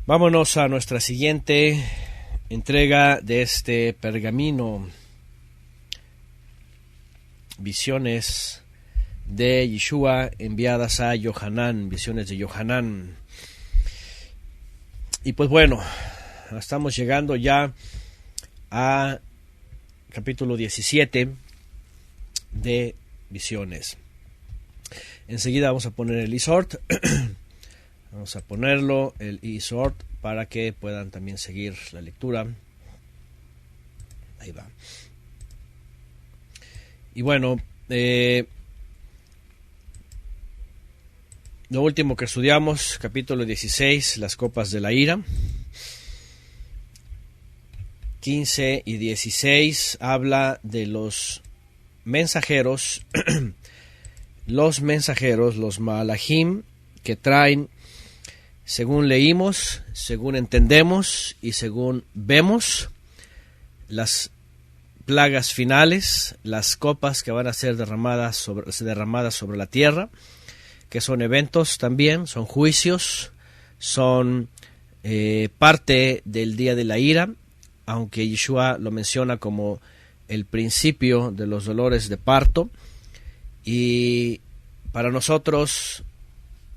Vámonos a nuestra siguiente entrega de este pergamino. Visiones de Yeshua enviadas a Yohanan, visiones de Yohanan. Y pues bueno, estamos llegando ya a capítulo 17 de visiones. Enseguida vamos a poner el e-sort. Vamos a ponerlo, el e-sort, para que puedan también seguir la lectura. Ahí va. Y bueno, lo último que estudiamos, capítulo 16, las copas de la ira. 15 y 16 habla de los mensajeros, los malachim, que traen, según leímos, según entendemos y según vemos, las plagas finales, las copas que van a ser derramadas sobre la tierra, que son eventos también, son juicios, son parte del día de la ira, aunque Yeshua lo menciona como el principio de los dolores de parto. Y para nosotros,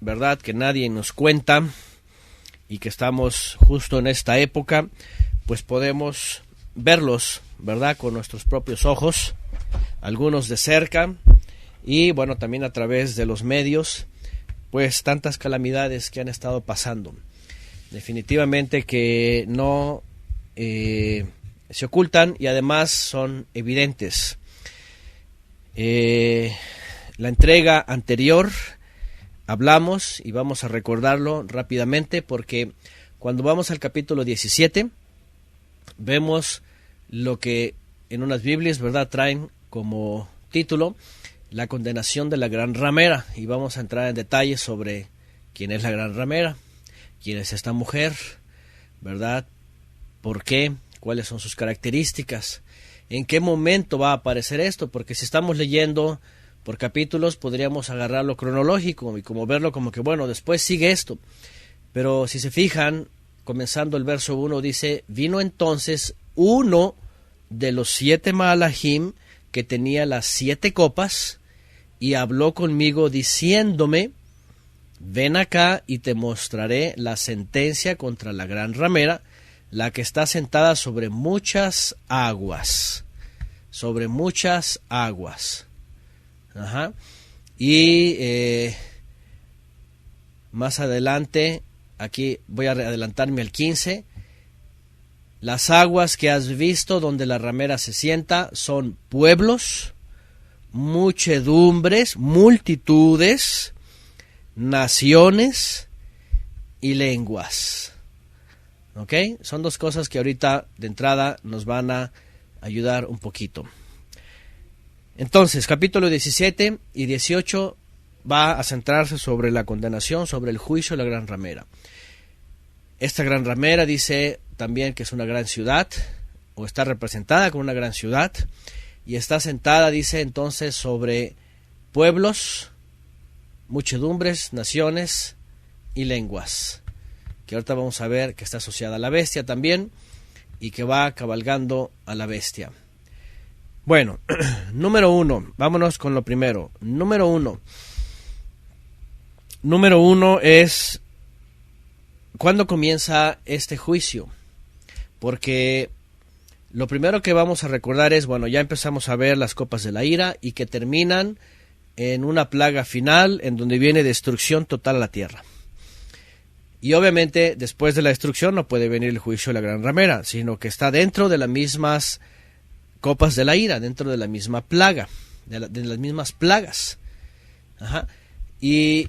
verdad que nadie nos cuenta y que estamos justo en esta época, pues podemos verlos, verdad, con nuestros propios ojos, algunos de cerca y bueno, también a través de los medios, pues tantas calamidades que han estado pasando. Definitivamente que no se ocultan y además son evidentes. La entrega anterior hablamos y vamos a recordarlo rápidamente, porque cuando vamos al capítulo 17 vemos lo que en unas Biblias, verdad, traen como título la condenación de la gran ramera, y vamos a entrar en detalles sobre quién es la gran ramera, quién es esta mujer, verdad, por qué, cuáles son sus características, en qué momento va a aparecer esto, porque si estamos leyendo por capítulos podríamos agarrarlo cronológico y como verlo como que bueno, después sigue esto, pero si se fijan, comenzando el verso 1 dice: vino entonces uno de los 7 malachim que tenía las 7 copas y habló conmigo diciéndome: ven acá y te mostraré la sentencia contra la gran ramera, la que está sentada sobre muchas aguas. Sobre muchas aguas. Ajá. Y más adelante, aquí voy a adelantarme al 15. Las aguas que has visto donde la ramera se sienta son pueblos, muchedumbres, multitudes, naciones y lenguas. ¿Ok? Son dos cosas que ahorita de entrada nos van a ayudar un poquito. Entonces, capítulo 17 y 18 va a centrarse sobre la condenación, sobre el juicio de la gran ramera. Esta gran ramera dice también que es una gran ciudad, o está representada como una gran ciudad, y está sentada, dice entonces, sobre pueblos, muchedumbres, naciones y lenguas, que ahorita vamos a ver que está asociada a la bestia también, y que va cabalgando a la bestia. Bueno, número 1, vámonos con lo primero. Número uno es ¿cuándo comienza este juicio? Porque lo primero que vamos a recordar es, bueno, ya empezamos a ver las copas de la ira y que terminan en una plaga final en donde viene destrucción total a la tierra. Y obviamente después de la destrucción no puede venir el juicio de la gran ramera, sino que está dentro de las mismas copas de la ira, dentro de la misma plaga, de las mismas plagas. Ajá. Y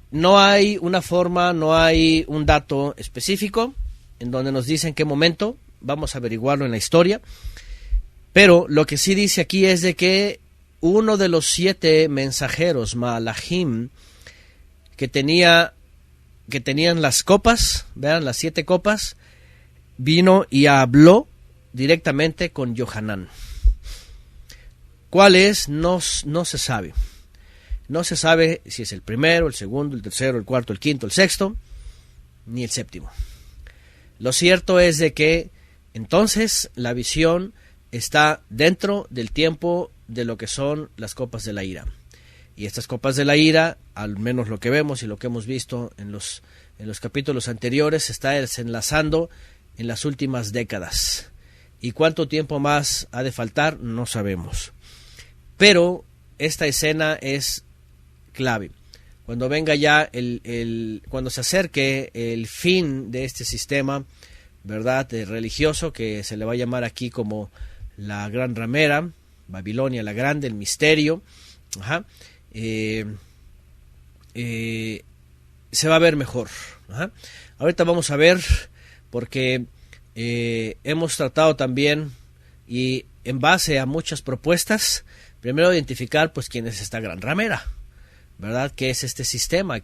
no hay una forma, no hay un dato específico en donde nos dice en qué momento. Vamos a averiguarlo en la historia. Pero lo que sí dice aquí es de que uno de los 7 mensajeros, malachim, que tenían las copas, vean, las 7 copas, vino y habló directamente con Yohanan. ¿Cuál es? No se sabe. No se sabe si es el primero, el segundo, el tercero, el cuarto, el quinto, el sexto, ni el séptimo. Lo cierto es de que entonces la visión está dentro del tiempo de lo que son las copas de la ira. Y estas copas de la ira, al menos lo que vemos y lo que hemos visto en los capítulos anteriores, se está desenlazando en las últimas décadas. ¿Y cuánto tiempo más ha de faltar? No sabemos. Pero esta escena es clave. Cuando venga ya cuando se acerque el fin de este sistema, ¿verdad?, religioso, que se le va a llamar aquí como la gran ramera, Babilonia la grande, el misterio, se va a ver mejor. Ahorita vamos a ver, porque hemos tratado también, y en base a muchas propuestas, primero identificar pues quién es esta gran ramera, ¿verdad? ¿Qué es este sistema?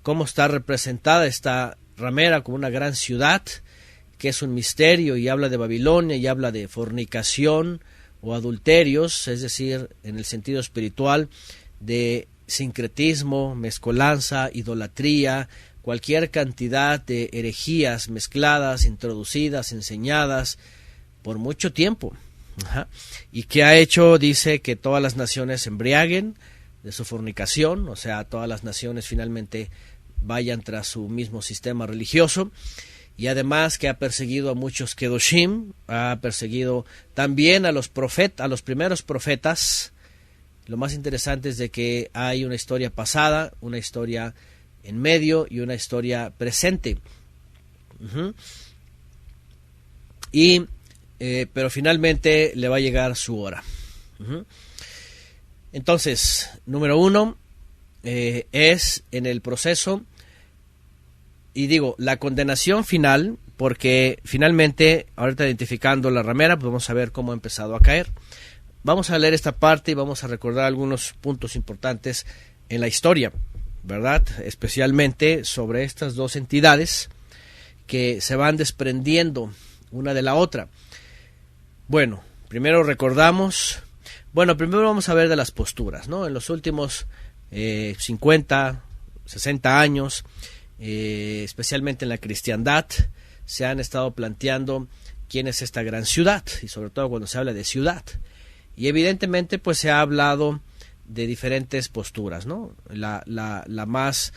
¿Cómo está representada esta ramera como una gran ciudad? Que es un misterio, y habla de Babilonia, y habla de fornicación o adulterios, es decir, en el sentido espiritual, de sincretismo, mezcolanza, idolatría, cualquier cantidad de herejías mezcladas, introducidas, enseñadas por mucho tiempo. Y que ha hecho, dice, que todas las naciones se embriaguen de su fornicación, o sea, todas las naciones finalmente vayan tras su mismo sistema religioso. Y además que ha perseguido a muchos kedoshim, ha perseguido también a los primeros profetas. Lo más interesante es de que hay una historia pasada, una historia en medio y una historia presente. Pero finalmente le va a llegar su hora. Entonces, número 1 es en el proceso. Y digo, la condenación final, porque finalmente, ahorita identificando la ramera, pues vamos a ver cómo ha empezado a caer. Vamos a leer esta parte y vamos a recordar algunos puntos importantes en la historia, ¿verdad? Especialmente sobre estas dos entidades que se van desprendiendo una de la otra. Bueno, primero vamos a ver de las posturas, ¿no? En los últimos 50, 60 años, especialmente en la cristiandad, se han estado planteando quién es esta gran ciudad, y sobre todo cuando se habla de ciudad. Y evidentemente pues se ha hablado de diferentes posturas, ¿no? La más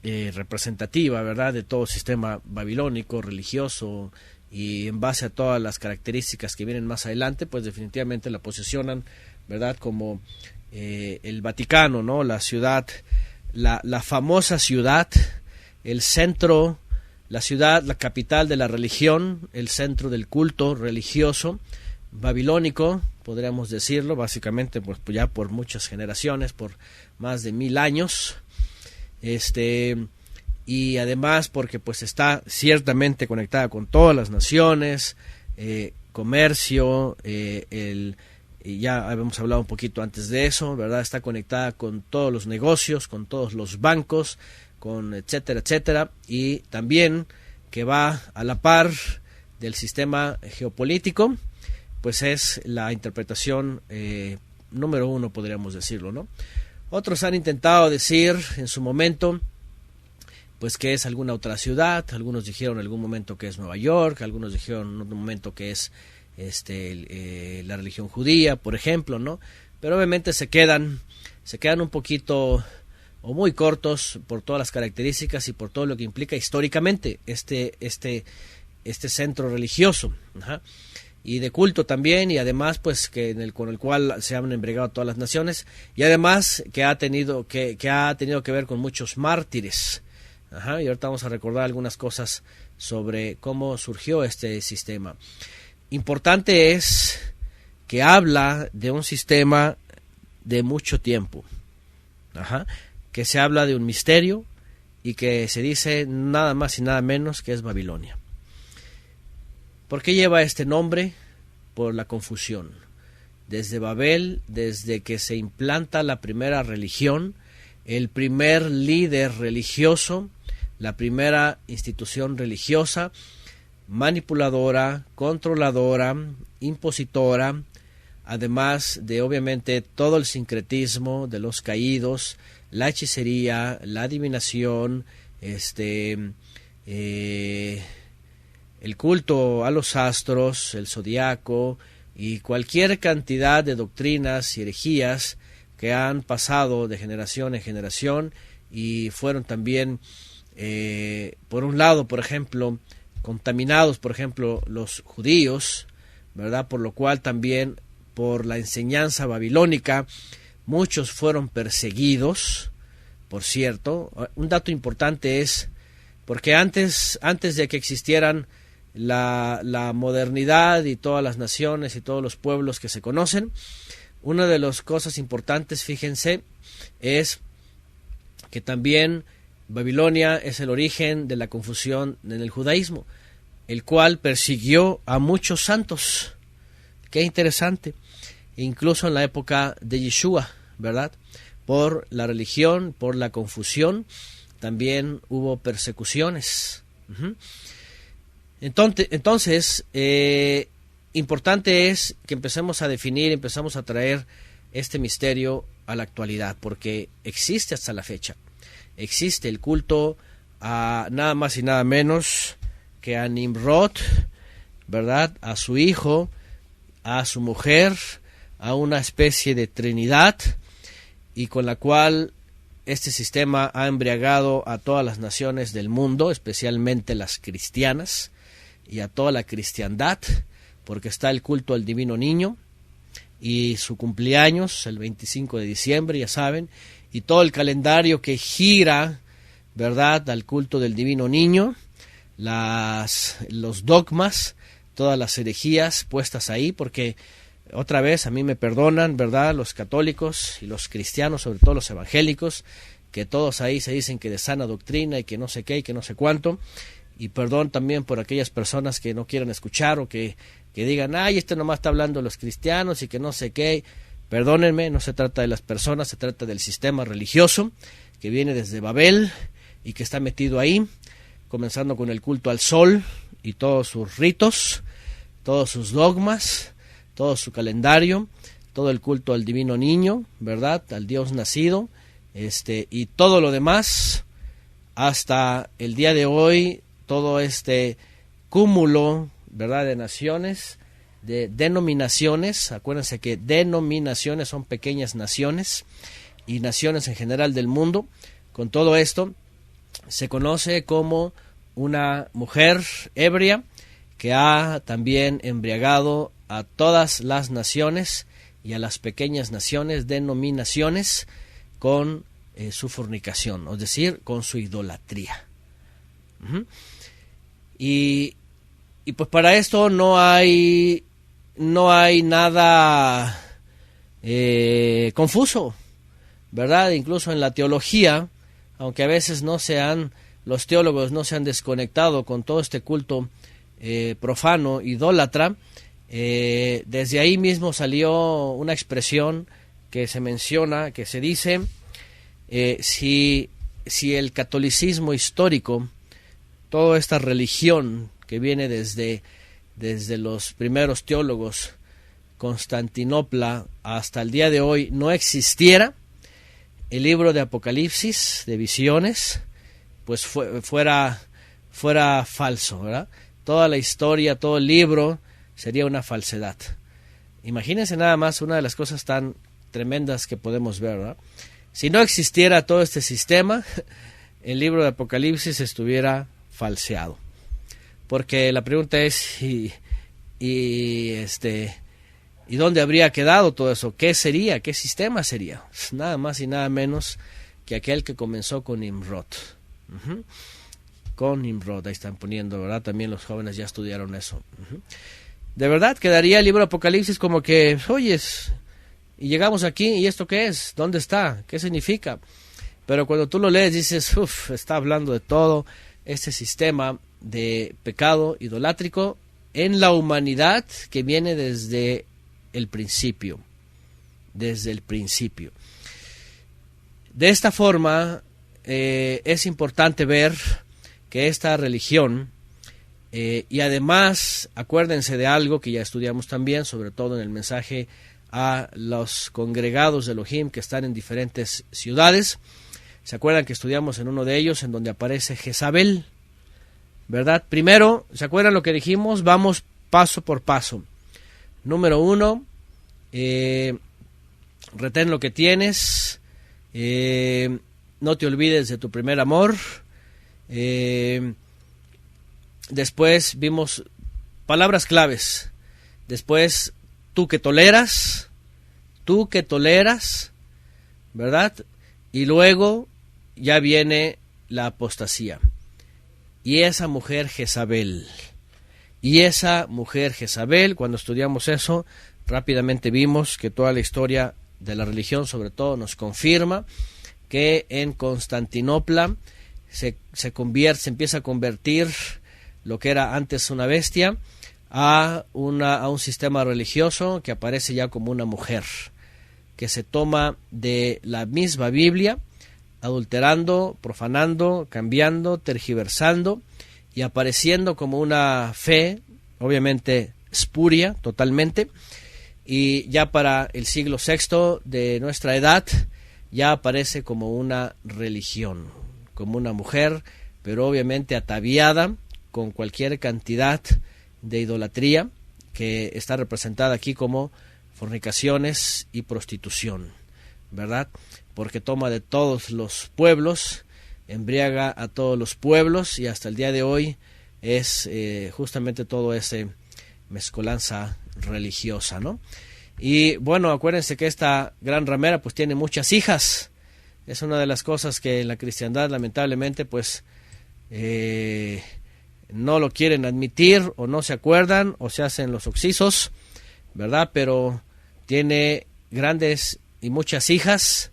representativa, ¿verdad?, de todo sistema babilónico, religioso, y en base a todas las características que vienen más adelante, pues definitivamente la posicionan, ¿verdad?, como el Vaticano, ¿no? La ciudad, la famosa ciudad, el centro, la ciudad, la capital de la religión, el centro del culto religioso babilónico, podríamos decirlo, básicamente pues ya por muchas generaciones, por más de 1000 años, y además porque pues está ciertamente conectada con todas las naciones, comercio, y ya habíamos hablado un poquito antes de eso, ¿verdad? Está conectada con todos los negocios, con todos los bancos, con etcétera, etcétera, y también que va a la par del sistema geopolítico, pues es la interpretación número 1, podríamos decirlo, ¿no? Otros han intentado decir en su momento pues que es alguna otra ciudad, algunos dijeron en algún momento que es Nueva York, algunos dijeron en otro momento que es la religión judía, por ejemplo, ¿no? Pero obviamente se quedan un poquito o muy cortos por todas las características y por todo lo que implica históricamente este centro religioso, y de culto también, y además pues que con el cual se han embriagado todas las naciones, y además que ha tenido que ver con muchos mártires. Y ahorita vamos a recordar algunas cosas sobre cómo surgió este sistema. Importante es que habla de un sistema de mucho tiempo, que se habla de un misterio y que se dice nada más y nada menos que es Babilonia. ¿Por qué lleva este nombre? Por la confusión. Desde Babel, desde que se implanta la primera religión, el primer líder religioso, la primera institución religiosa, manipuladora, controladora, impositora, además de obviamente todo el sincretismo de los caídos, la hechicería, la adivinación, el culto a los astros, el zodiaco y cualquier cantidad de doctrinas y herejías que han pasado de generación en generación y fueron también, por un lado, por ejemplo, contaminados, por ejemplo, los judíos, ¿verdad? Por lo cual también por la enseñanza babilónica muchos fueron perseguidos. Por cierto, un dato importante es porque antes de que existieran la modernidad y todas las naciones y todos los pueblos que se conocen, una de las cosas importantes, fíjense, es que también Babilonia es el origen de la confusión en el judaísmo, el cual persiguió a muchos santos. Qué interesante. Incluso en la época de Yeshua, ¿verdad? Por la religión, por la confusión, también hubo persecuciones. Entonces, importante es que empecemos a definir, empezamos a traer este misterio a la actualidad, porque existe hasta la fecha. Existe el culto a nada más y nada menos que a Nimrod, ¿verdad? A su hijo, a su mujer, a una especie de trinidad, y con la cual este sistema ha embriagado a todas las naciones del mundo, especialmente las cristianas, y a toda la cristiandad, porque está el culto al divino niño, y su cumpleaños, el 25 de diciembre, ya saben, y todo el calendario que gira, ¿verdad?, al culto del divino niño, los dogmas, todas las herejías puestas ahí, porque otra vez a mí me perdonan, ¿verdad?, los católicos y los cristianos, sobre todo los evangélicos, que todos ahí se dicen que de sana doctrina y que no sé qué y que no sé cuánto, y perdón también por aquellas personas que no quieran escuchar o que digan, ay, este nomás está hablando de los cristianos y que no sé qué. Perdónenme, no se trata de las personas, se trata del sistema religioso que viene desde Babel y que está metido ahí, comenzando con el culto al sol y todos sus ritos, todos sus dogmas, todo su calendario, todo el culto al divino niño, ¿verdad?, al Dios nacido, y todo lo demás, hasta el día de hoy, todo este cúmulo, ¿verdad?, de naciones, de denominaciones. Acuérdense que denominaciones son pequeñas naciones y naciones en general del mundo. Con todo esto se conoce como una mujer ebria que ha también embriagado a todas las naciones y a las pequeñas naciones, denominaciones, con su fornicación, es decir, con su idolatría. Y pues para esto no hay nada confuso, ¿verdad? Incluso en la teología, aunque a veces los teólogos no se han desconectado con todo este culto profano, idólatra, desde ahí mismo salió una expresión que se menciona, que se dice, si el catolicismo histórico, toda esta religión que viene desde los primeros teólogos, Constantinopla, hasta el día de hoy, no existiera, el libro de Apocalipsis, de visiones, pues fuera falso, ¿verdad? Toda la historia, todo el libro sería una falsedad. Imagínense nada más una de las cosas tan tremendas que podemos ver, ¿verdad? Si no existiera todo este sistema, el libro de Apocalipsis estuviera falseado. Porque la pregunta es, ¿y dónde habría quedado todo eso? ¿Qué sería? ¿Qué sistema sería? Nada más y nada menos que aquel que comenzó con Nimrod. Con Nimrod, ahí están poniendo, ¿verdad? También los jóvenes ya estudiaron eso. De verdad, quedaría el libro de Apocalipsis como que, oyes, y llegamos aquí, ¿y esto qué es? ¿Dónde está? ¿Qué significa? Pero cuando tú lo lees dices, está hablando de todo este sistema de pecado idolátrico en la humanidad que viene desde el principio. Desde el principio. De esta forma, es importante ver que esta religión, y además, acuérdense de algo que ya estudiamos también, sobre todo en el mensaje a los congregados de Elohim que están en diferentes ciudades. ¿Se acuerdan que estudiamos en uno de ellos en donde aparece Jezabel? ¿verdad? Primero, ¿se acuerdan lo que dijimos? Vamos paso por paso. Número 1, retén lo que tienes, no te olvides de tu primer amor. Después vimos palabras claves. Después, tú que toleras, ¿verdad? Y luego ya viene la apostasía. Y esa mujer Jezabel, cuando estudiamos eso, rápidamente vimos que toda la historia de la religión, sobre todo, nos confirma que en Constantinopla se empieza a convertir lo que era antes una bestia a un sistema religioso que aparece ya como una mujer, que se toma de la misma Biblia, adulterando, profanando, cambiando, tergiversando y apareciendo como una fe, obviamente espuria totalmente, y ya para el siglo VI de nuestra edad ya aparece como una religión, como una mujer, pero obviamente ataviada con cualquier cantidad de idolatría que está representada aquí como fornicaciones y prostitución, ¿verdad? Porque toma de todos los pueblos, embriaga a todos los pueblos y hasta el día de hoy es justamente todo ese mezcolanza religiosa, ¿no? Y bueno, acuérdense que esta gran ramera pues tiene muchas hijas. Es una de las cosas que en la cristiandad lamentablemente pues no lo quieren admitir o no se acuerdan o se hacen los oxisos, ¿verdad? Pero tiene grandes y muchas hijas,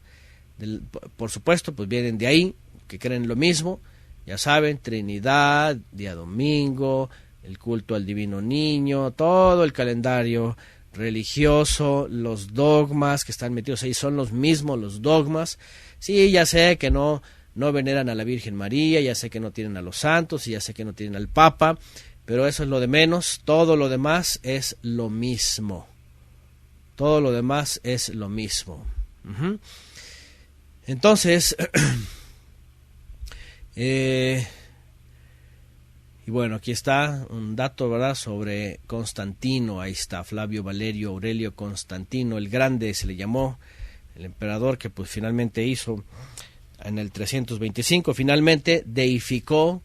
por supuesto, pues vienen de ahí, que creen lo mismo, ya saben, Trinidad, día domingo, el culto al divino niño, todo el calendario religioso, los dogmas que están metidos ahí son los mismos, los dogmas. Sí, ya sé que no veneran a la Virgen María, ya sé que no tienen a los santos, y ya sé que no tienen al Papa, pero eso es lo de menos, todo lo demás es lo mismo. Todo lo demás es lo mismo. Entonces, y bueno, aquí está un dato, ¿verdad?, sobre Constantino. Ahí está, Flavio Valerio Aurelio Constantino el Grande se le llamó, el emperador que pues finalmente hizo en el 325, finalmente deificó,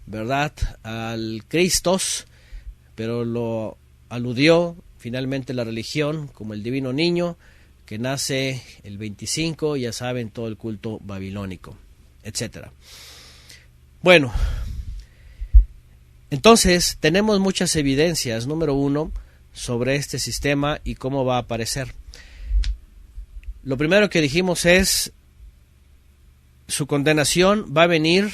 ¿verdad?, al Cristos, pero lo aludió finalmente la religión como el divino niño que nace el 25, ya saben, todo el culto babilónico, etcétera. Bueno, entonces tenemos muchas evidencias, número 1, sobre este sistema y cómo va a aparecer. Lo primero que dijimos es, su condenación va a venir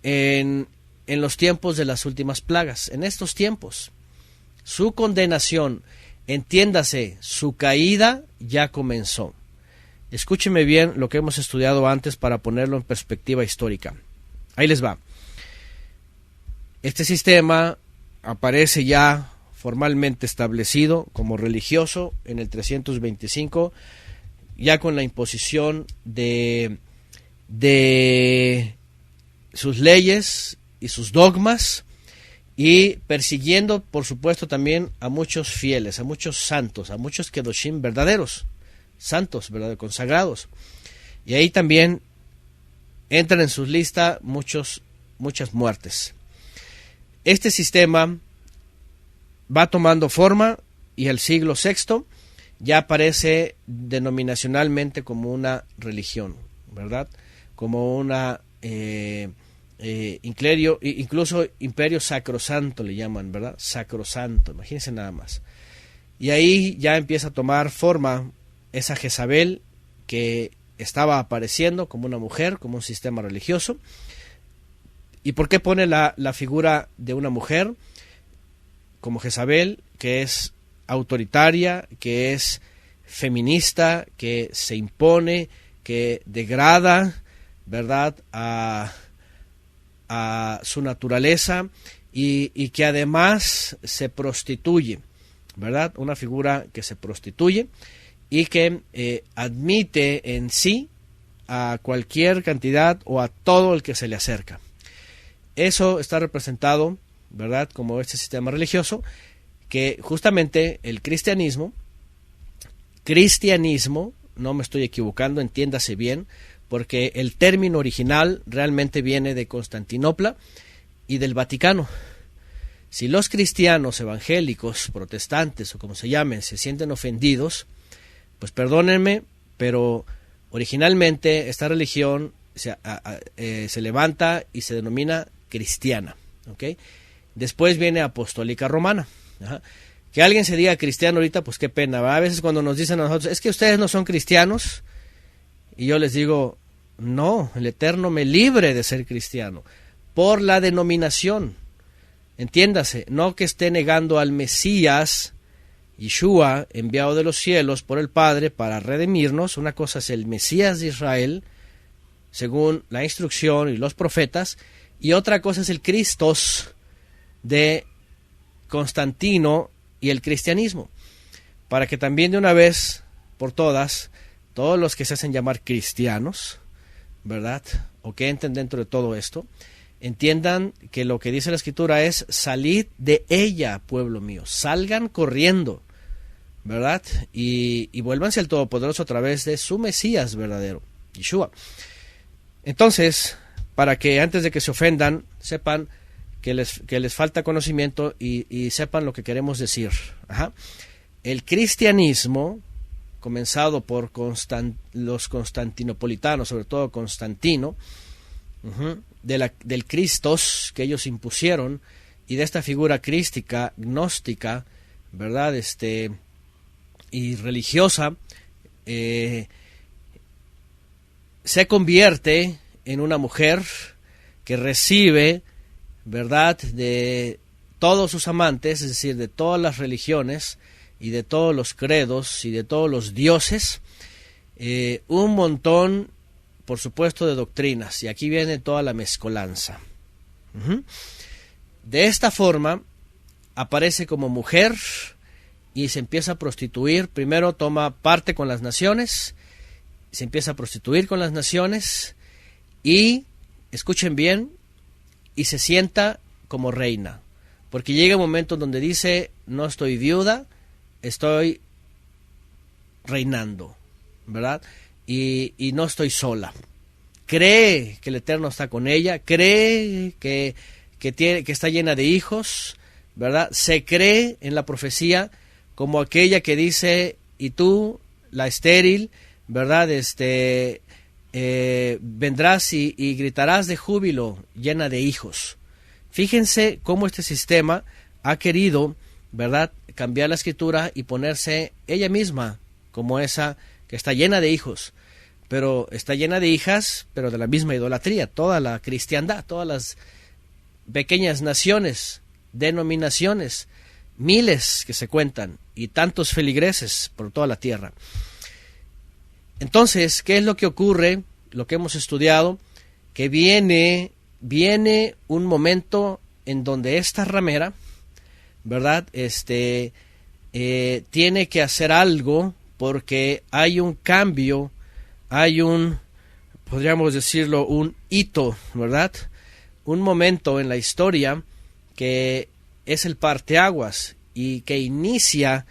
en los tiempos de las últimas plagas, en estos tiempos. Su condenación, entiéndase, su caída ya comenzó. Escúcheme bien lo que hemos estudiado antes para ponerlo en perspectiva histórica. Ahí les va. Este sistema aparece ya formalmente establecido como religioso en el 325, ya con la imposición de sus leyes y sus dogmas, y persiguiendo, por supuesto, también a muchos fieles, a muchos santos, a muchos kedoshim verdaderos, santos, ¿verdad?, consagrados. Y ahí también entran en su lista muchas muertes. Este sistema va tomando forma y el siglo VI ya aparece denominacionalmente como una religión, ¿verdad?, como una incluso imperio sacrosanto le llaman, ¿verdad?, sacrosanto, imagínense nada más. Y ahí ya empieza a tomar forma esa Jezabel que estaba apareciendo como una mujer, como un sistema religioso. ¿Y por qué pone la figura de una mujer como Jezabel, que es autoritaria, que es feminista, que se impone, que degrada, ¿verdad?, a su naturaleza y que además se prostituye, ¿verdad? Una figura que se prostituye y que admite en sí a cualquier cantidad o a todo el que se le acerca. eso está representado, ¿verdad?, como este sistema religioso, que justamente el cristianismo, no me estoy equivocando, entiéndase bien, porque el término original realmente viene de Constantinopla y del Vaticano. Si los cristianos evangélicos, protestantes o como se llamen, se sienten ofendidos, pues perdónenme, pero originalmente esta religión se levanta y se denomina cristiana, ¿okay? Después viene apostólica romana. Ajá. Que alguien se diga cristiano ahorita, pues qué pena, ¿verdad? A veces cuando nos dicen a nosotros, es que ustedes no son cristianos, y yo les digo, no, el Eterno me libre de ser cristiano, por la denominación. Entiéndase, no que esté negando al Mesías, Yeshua, enviado de los cielos por el Padre para redimirnos. Una cosa es el Mesías de Israel, según la instrucción y los profetas, y otra cosa es el Cristos de Constantino y el cristianismo, para que también de una vez por todas, todos los que se hacen llamar cristianos, ¿verdad?, o que entren dentro de todo esto, entiendan que lo que dice la Escritura es: salid de ella, pueblo mío, salgan corriendo, ¿verdad?, y vuélvanse al Todopoderoso a través de su Mesías verdadero, Yeshua. Entonces, para que antes de que se ofendan, sepan que les falta conocimiento y sepan lo que queremos decir. Ajá. El cristianismo, comenzado por los constantinopolitanos, sobre todo Constantino, del Cristos que ellos impusieron, y de esta figura crística, gnóstica, ¿verdad?, y religiosa, se convierte en una mujer que recibe, ¿verdad?, de todos sus amantes, es decir, de todas las religiones y de todos los credos y de todos los dioses, un montón, por supuesto, de doctrinas, y aquí viene toda la mezcolanza. De esta forma aparece como mujer y se empieza a prostituir. Primero toma parte con las naciones, se empieza a prostituir con las naciones y, escuchen bien, y se sienta como reina, porque llega un momento donde dice: no estoy viuda, estoy reinando, ¿verdad?, y no estoy sola. Cree que el Eterno está con ella, cree que está llena de hijos, ¿verdad? Se cree en la profecía como aquella que dice: y tú, la estéril, ¿verdad?, vendrás y gritarás de júbilo, llena de hijos. Fíjense cómo este sistema ha querido, ¿verdad?, cambiar la Escritura y ponerse ella misma como esa que está llena de hijos, pero está llena de hijas, pero de la misma idolatría. Toda la cristiandad, todas las pequeñas naciones, denominaciones, miles que se cuentan, y tantos feligreses por toda la tierra. Entonces, ¿qué es lo que ocurre? Lo que hemos estudiado, que viene un momento en donde esta ramera, ¿verdad?, tiene que hacer algo, porque hay un cambio, podríamos decirlo, un hito, ¿verdad?, un momento en la historia que es el parteaguas y que inicia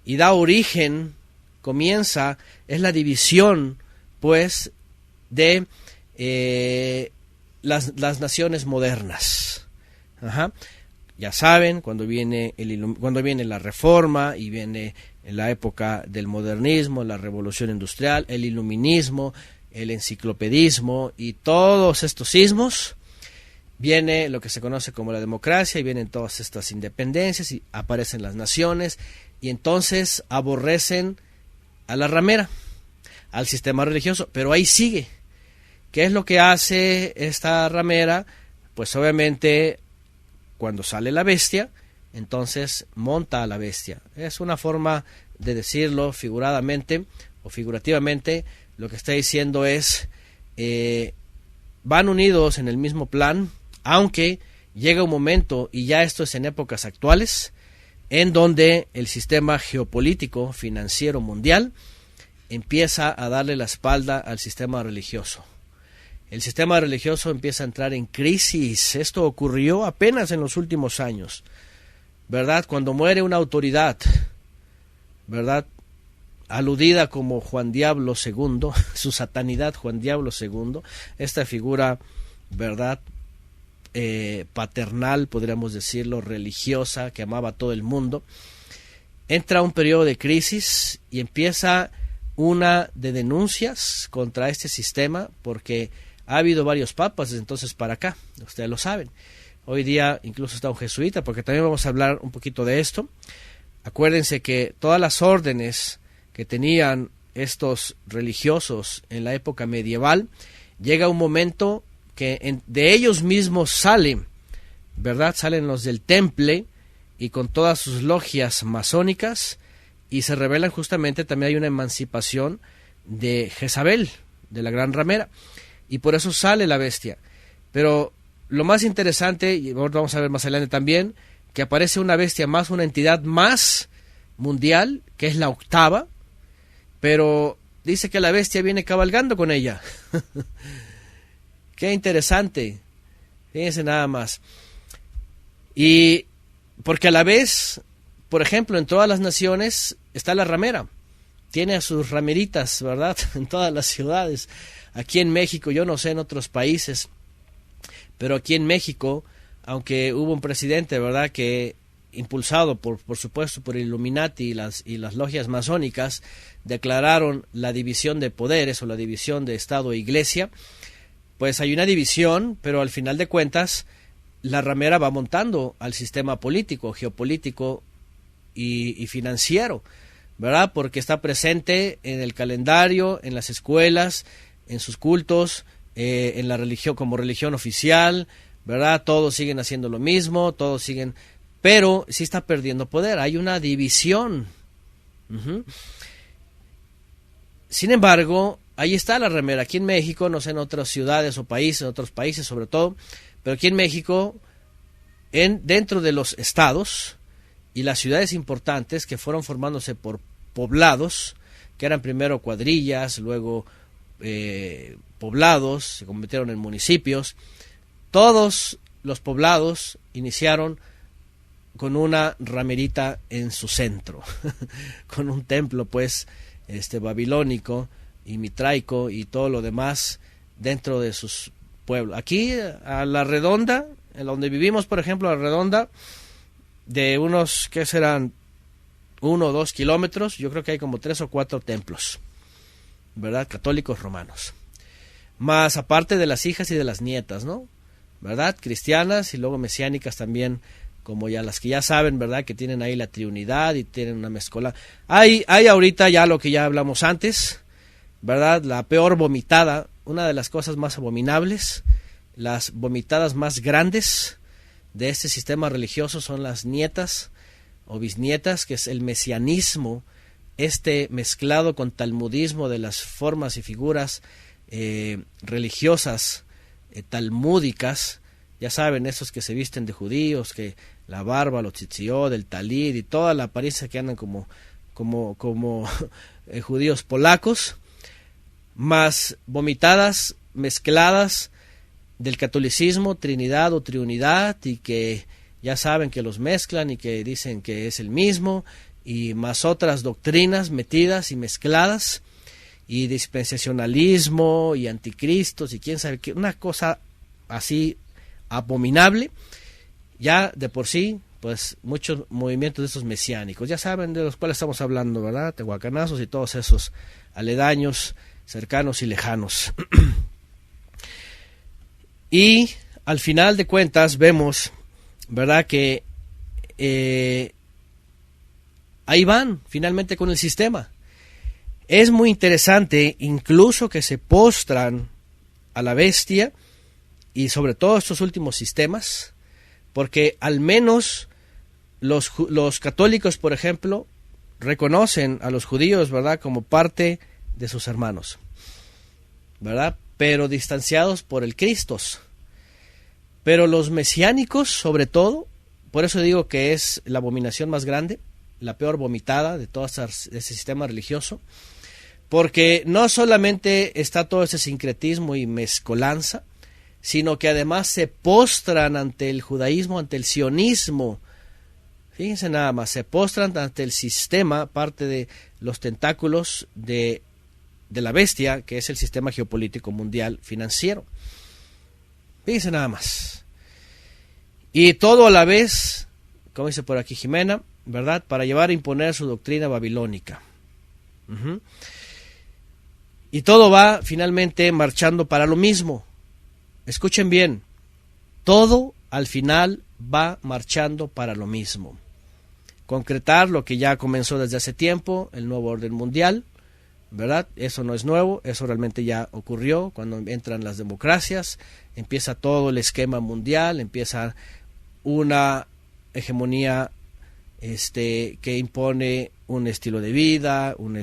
y da origen, comienza, es la división, pues, de las naciones modernas. Ajá. Ya saben, cuando viene la Reforma y viene en la época del modernismo, la Revolución Industrial, el Iluminismo, el enciclopedismo y todos estos ismos, viene lo que se conoce como la democracia y vienen todas estas independencias y aparecen las naciones, y entonces aborrecen a la ramera, al sistema religioso, pero ahí sigue. ¿Qué es lo que hace esta ramera? Pues obviamente, cuando sale la bestia, entonces monta a la bestia. Es una forma de decirlo figuradamente o figurativamente. Lo que está diciendo es, van unidos en el mismo plan, aunque llega un momento, y ya esto es en épocas actuales, en donde el sistema geopolítico financiero mundial empieza a darle la espalda al sistema religioso. el sistema religioso empieza a entrar en crisis. Esto ocurrió apenas en los últimos años, ¿verdad? Cuando muere una autoridad, ¿verdad?, aludida como Juan Diablo II, su satanidad Juan Diablo II, esta figura, ¿verdad?, paternal, podríamos decirlo, religiosa, que amaba a todo el mundo, entra un periodo de crisis y empieza una de denuncias contra este sistema, porque ha habido varios papas desde entonces para acá, ustedes lo saben. Hoy día incluso está un jesuita, porque también vamos a hablar un poquito de esto. Acuérdense que todas las órdenes que tenían estos religiosos en la época medieval, llega un momento que de ellos mismos salen, ¿verdad? Salen los del Temple y con todas sus logias masónicas, y se revelan justamente, también hay una emancipación de Jezabel, de la gran ramera, y por eso sale la bestia. Pero lo más interesante, y ahora vamos a ver más adelante también, que aparece una bestia más, una entidad más mundial, que es la octava, pero dice que la bestia viene cabalgando con ella. Qué interesante, fíjense nada más. Y porque a la vez, por ejemplo, en todas las naciones está la ramera, tiene a sus rameritas, ¿verdad?, en todas las ciudades. Aquí en México, yo no sé en otros países, pero aquí en México, aunque hubo un presidente, ¿verdad?, que impulsado por supuesto por Illuminati y las logias masónicas, declararon la división de poderes o la división de Estado e Iglesia, pues hay una división, pero al final de cuentas la ramera va montando al sistema político, geopolítico y financiero, ¿verdad?, porque está presente en el calendario, en las escuelas, en sus cultos, en la religión como religión oficial, ¿verdad? Todos siguen haciendo lo mismo, todos siguen, pero sí está perdiendo poder, hay una división. Sin embargo, ahí está la ramera, aquí en México, no sé en otras ciudades o países, en otros países sobre todo, pero aquí en México, dentro de los estados y las ciudades importantes que fueron formándose por poblados, que eran primero cuadrillas, luego poblados, se convirtieron en municipios, todos los poblados iniciaron con una ramerita en su centro, con un templo pues babilónico y mitraico y todo lo demás dentro de sus pueblos. Aquí a la redonda, en donde vivimos, por ejemplo, a la redonda, de unos, ¿qué serán?, 1 o 2 kilómetros, yo creo que hay como 3 o 4 templos, ¿verdad?, católicos romanos, más aparte de las hijas y de las nietas, ¿no?, ¿verdad?, cristianas y luego mesiánicas también, como ya las que ya saben, ¿verdad?, que tienen ahí la Trinidad y tienen una mezcola. Hay ahorita ya lo que ya hablamos antes, ¿verdad?, la peor vomitada, una de las cosas más abominables, las vomitadas más grandes de este sistema religioso son las nietas o bisnietas, que es el mesianismo, mezclado con talmudismo de las formas y figuras religiosas talmúdicas, ya saben, esos que se visten de judíos, que la barba, los tzitziot, el talid y toda la apariencia que andan como judíos polacos, más vomitadas mezcladas del catolicismo, Trinidad o Triunidad, y que ya saben que los mezclan y que dicen que es el mismo, y más otras doctrinas metidas y mezcladas, y dispensacionalismo y anticristos y quién sabe qué, una cosa así abominable, ya de por sí, pues muchos movimientos de estos mesiánicos, ya saben de los cuales estamos hablando, ¿verdad?, tehuacanazos y todos esos aledaños, cercanos y lejanos. Y al final de cuentas vemos, ¿verdad?, que ahí van finalmente con el sistema. Es muy interesante incluso que se postran a la bestia y sobre todo estos últimos sistemas, porque al menos los católicos, por ejemplo, reconocen a los judíos, ¿verdad?, como parte de sus hermanos, ¿verdad?, pero distanciados por el Cristos. Pero los mesiánicos, sobre todo, por eso digo que es la abominación más grande, la peor vomitada de todo ese sistema religioso, Porque no solamente está todo ese sincretismo y mezcolanza, sino que además se postran ante el judaísmo, ante el sionismo. Fíjense nada más, se postran ante el sistema, parte de los tentáculos de la bestia, que es el sistema geopolítico mundial financiero. Fíjense nada más. Y todo a la vez, como dice por aquí Jimena, ¿verdad?, para llevar a imponer su doctrina babilónica. Y todo va finalmente marchando para lo mismo. Escuchen bien, todo al final va marchando para lo mismo. Concretar lo que ya comenzó desde hace tiempo, el nuevo orden mundial, ¿verdad? Eso no es nuevo, eso realmente ya ocurrió cuando entran las democracias, empieza todo el esquema mundial, empieza una hegemonía que impone un estilo de vida, un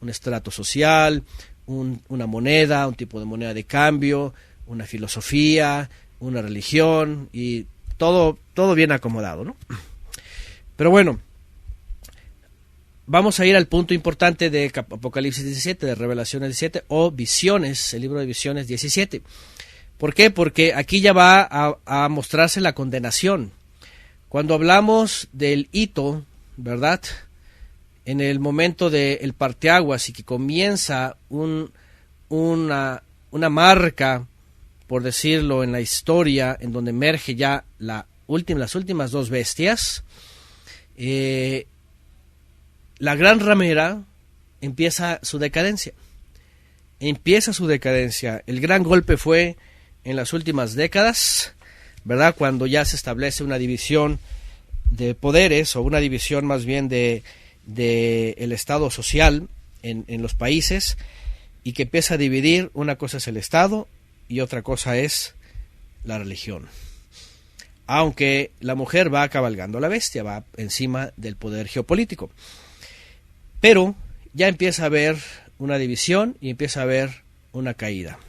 estrato social, una moneda, un tipo de moneda de cambio, una filosofía, una religión y todo bien acomodado, ¿no? Pero bueno, vamos a ir al punto importante de Apocalipsis 17, de Revelaciones 17 o Visiones, el libro de Visiones 17. ¿Por qué? Porque aquí ya va a mostrarse la condenación. Cuando hablamos del hito, ¿verdad?, en el momento del parteaguas y que comienza una marca, por decirlo, en la historia, en donde emerge ya las últimas dos bestias, la gran ramera empieza su decadencia. El gran golpe fue en las últimas décadas, ¿verdad?, cuando ya se establece una división de poderes, o una división más bien de el estado social en los países, y que empieza a dividir. Una cosa es el Estado y otra cosa es la religión. Aunque la mujer va cabalgando a la bestia, va encima del poder geopolítico. Pero ya empieza a haber una división y empieza a haber una caída.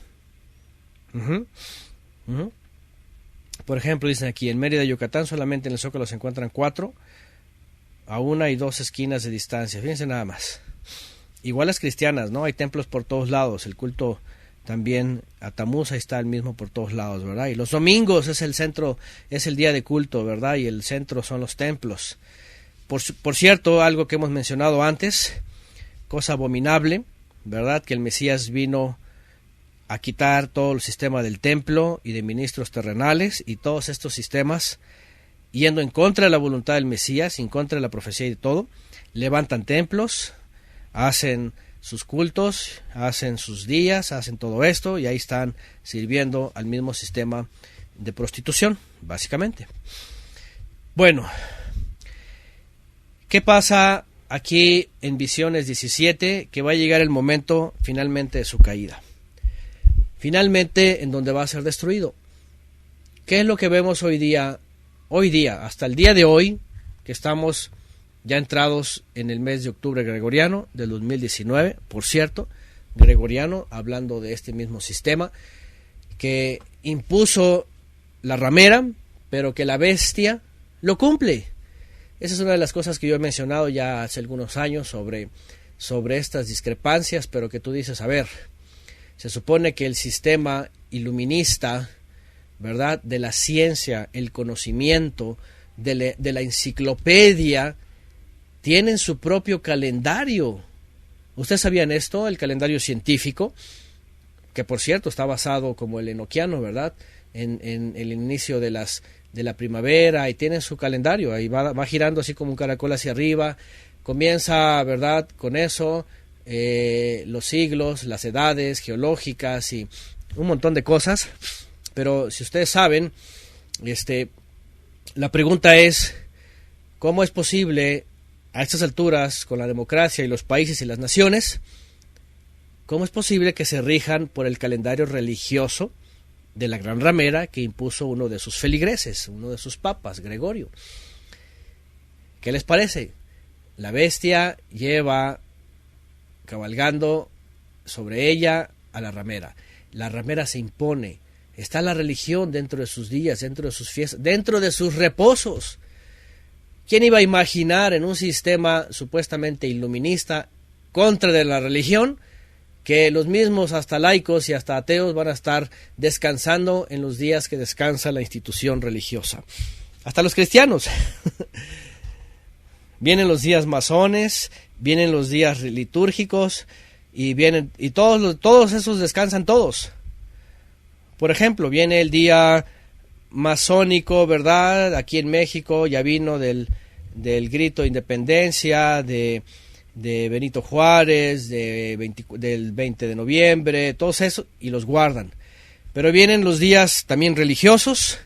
Por ejemplo, dicen aquí, en Mérida, Yucatán, solamente en el Zócalo se encuentran 4 a 1 y 2 esquinas de distancia. Fíjense nada más. Igual las cristianas, ¿no? Hay templos por todos lados. El culto también a Tamuz, ahí está el mismo por todos lados, ¿verdad? Y los domingos es el centro, es el día de culto, ¿verdad? Y el centro son los templos. Por cierto, algo que hemos mencionado antes, cosa abominable, ¿verdad?, que el Mesías vino a quitar todo el sistema del templo y de ministros terrenales y todos estos sistemas, yendo en contra de la voluntad del Mesías, en contra de la profecía y de todo. Levantan templos, hacen sus cultos, hacen sus días, hacen todo esto, y ahí están sirviendo al mismo sistema de prostitución, básicamente. Bueno, ¿qué pasa aquí en Visiones 17? Que va a llegar el momento finalmente de su caída. Finalmente, en donde va a ser destruido. ¿Qué es lo que vemos hoy día? Hoy día, hasta el día de hoy, que estamos ya entrados en el mes de octubre gregoriano del 2019, por cierto, gregoriano, hablando de este mismo sistema que impuso la ramera, pero que la bestia lo cumple. Esa es una de las cosas que yo he mencionado ya hace algunos años sobre estas discrepancias, pero que tú dices, a ver, se supone que el sistema iluminista, ¿verdad?, de la ciencia, el conocimiento, de la enciclopedia, tienen su propio calendario. ¿Ustedes sabían esto? El calendario científico, que por cierto está basado como el enoquiano, ¿verdad?, en el inicio de la primavera, y tienen su calendario, ahí va girando así como un caracol hacia arriba, comienza, ¿verdad?, con eso, los siglos, las edades geológicas y un montón de cosas. Pero si ustedes saben, la pregunta es, ¿cómo es posible a estas alturas, con la democracia y los países y las naciones, cómo es posible que se rijan por el calendario religioso de la gran ramera que impuso uno de sus feligreses, uno de sus papas, Gregorio? ¿Qué les parece? La bestia lleva cabalgando sobre ella a la ramera. La ramera se impone. Está la religión dentro de sus días, dentro de sus fiestas, dentro de sus reposos. ¿Quién iba a imaginar en un sistema supuestamente iluminista contra de la religión, que los mismos hasta laicos y hasta ateos van a estar descansando en los días que descansa la institución religiosa. Hasta los cristianos. Vienen los días masones, vienen los días litúrgicos y todos esos descansan todos. Por ejemplo, viene el día masónico, ¿verdad? Aquí en México ya vino del grito de independencia, de Benito Juárez, del 20 de noviembre, todos esos, y los guardan. Pero vienen los días también religiosos,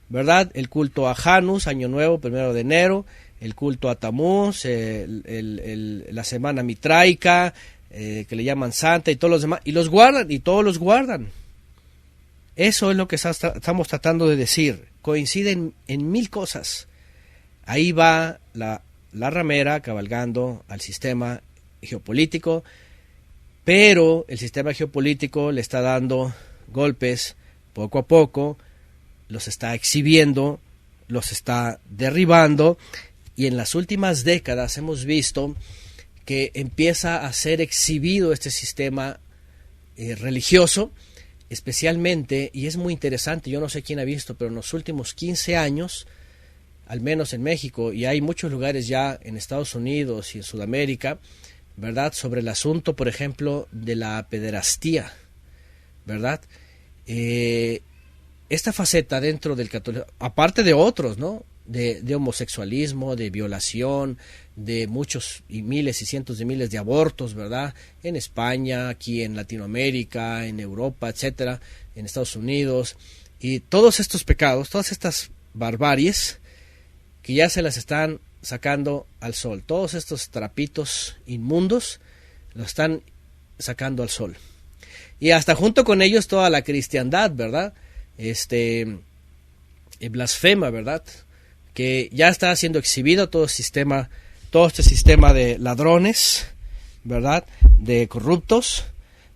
¿verdad? El culto a Janus, Año Nuevo, 1 de enero, el culto a Tamuz, la semana mitraica, que le llaman Santa, y todos los demás, y los guardan, y todos los guardan. Eso es lo que estamos tratando de decir. Coinciden en mil cosas. Ahí va la ramera cabalgando al sistema geopolítico, pero el sistema geopolítico le está dando golpes poco a poco, los está exhibiendo, los está derribando, y en las últimas décadas hemos visto que empieza a ser exhibido este sistema religioso, especialmente, y es muy interesante, yo no sé quién ha visto, pero en los últimos 15 años, al menos en México, y hay muchos lugares ya en Estados Unidos y en Sudamérica, ¿verdad?, sobre el asunto, por ejemplo, de la pederastía, ¿verdad? Esta faceta dentro del catolicismo, aparte de otros, ¿no?, de homosexualismo, de violación, de muchos y miles y cientos de miles de abortos, ¿verdad?, en España, aquí en Latinoamérica, en Europa, etcétera, en Estados Unidos, y todos estos pecados, todas estas barbaries que ya se las están sacando al sol, todos estos trapitos inmundos los están sacando al sol, y hasta junto con ellos toda la cristiandad, ¿verdad?, blasfema, ¿verdad?, que ya está siendo exhibido todo este sistema de ladrones, ¿verdad?, de corruptos,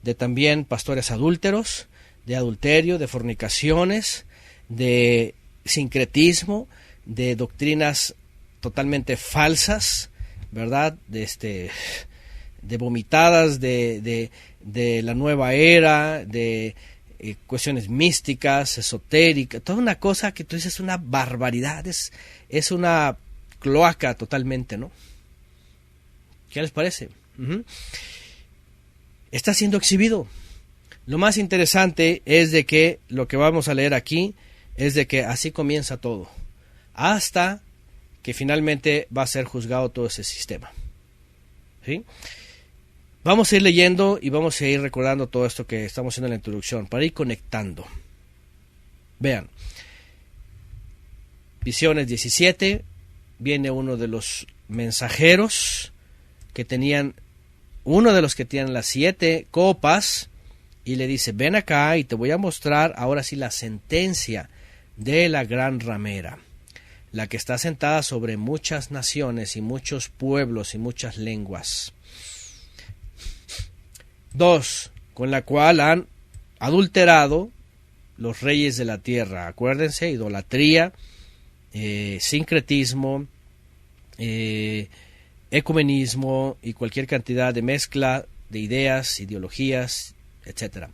de también pastores adúlteros, de adulterio, de fornicaciones, de sincretismo, de doctrinas totalmente falsas, ¿verdad?, de vomitadas de la nueva era, de cuestiones místicas, esotéricas, toda una cosa que tú dices una barbaridad, es una cloaca totalmente, ¿no? ¿Qué les parece? Está siendo exhibido. Lo más interesante es de que lo que vamos a leer aquí es de que así comienza todo, hasta que finalmente va a ser juzgado todo ese sistema, ¿sí? Vamos a ir leyendo y vamos a ir recordando todo esto que estamos haciendo en la introducción, para ir conectando. Vean, Visiones 17, viene uno de los mensajeros que tenían, uno de los que tienen las 7 copas, y le dice: ven acá y te voy a mostrar ahora sí la sentencia de la gran ramera, la que está sentada sobre muchas naciones y muchos pueblos y muchas lenguas. 2, con la cual han adulterado los reyes de la tierra. Acuérdense, idolatría, sincretismo, ecumenismo y cualquier cantidad de mezcla de ideas, ideologías, etc.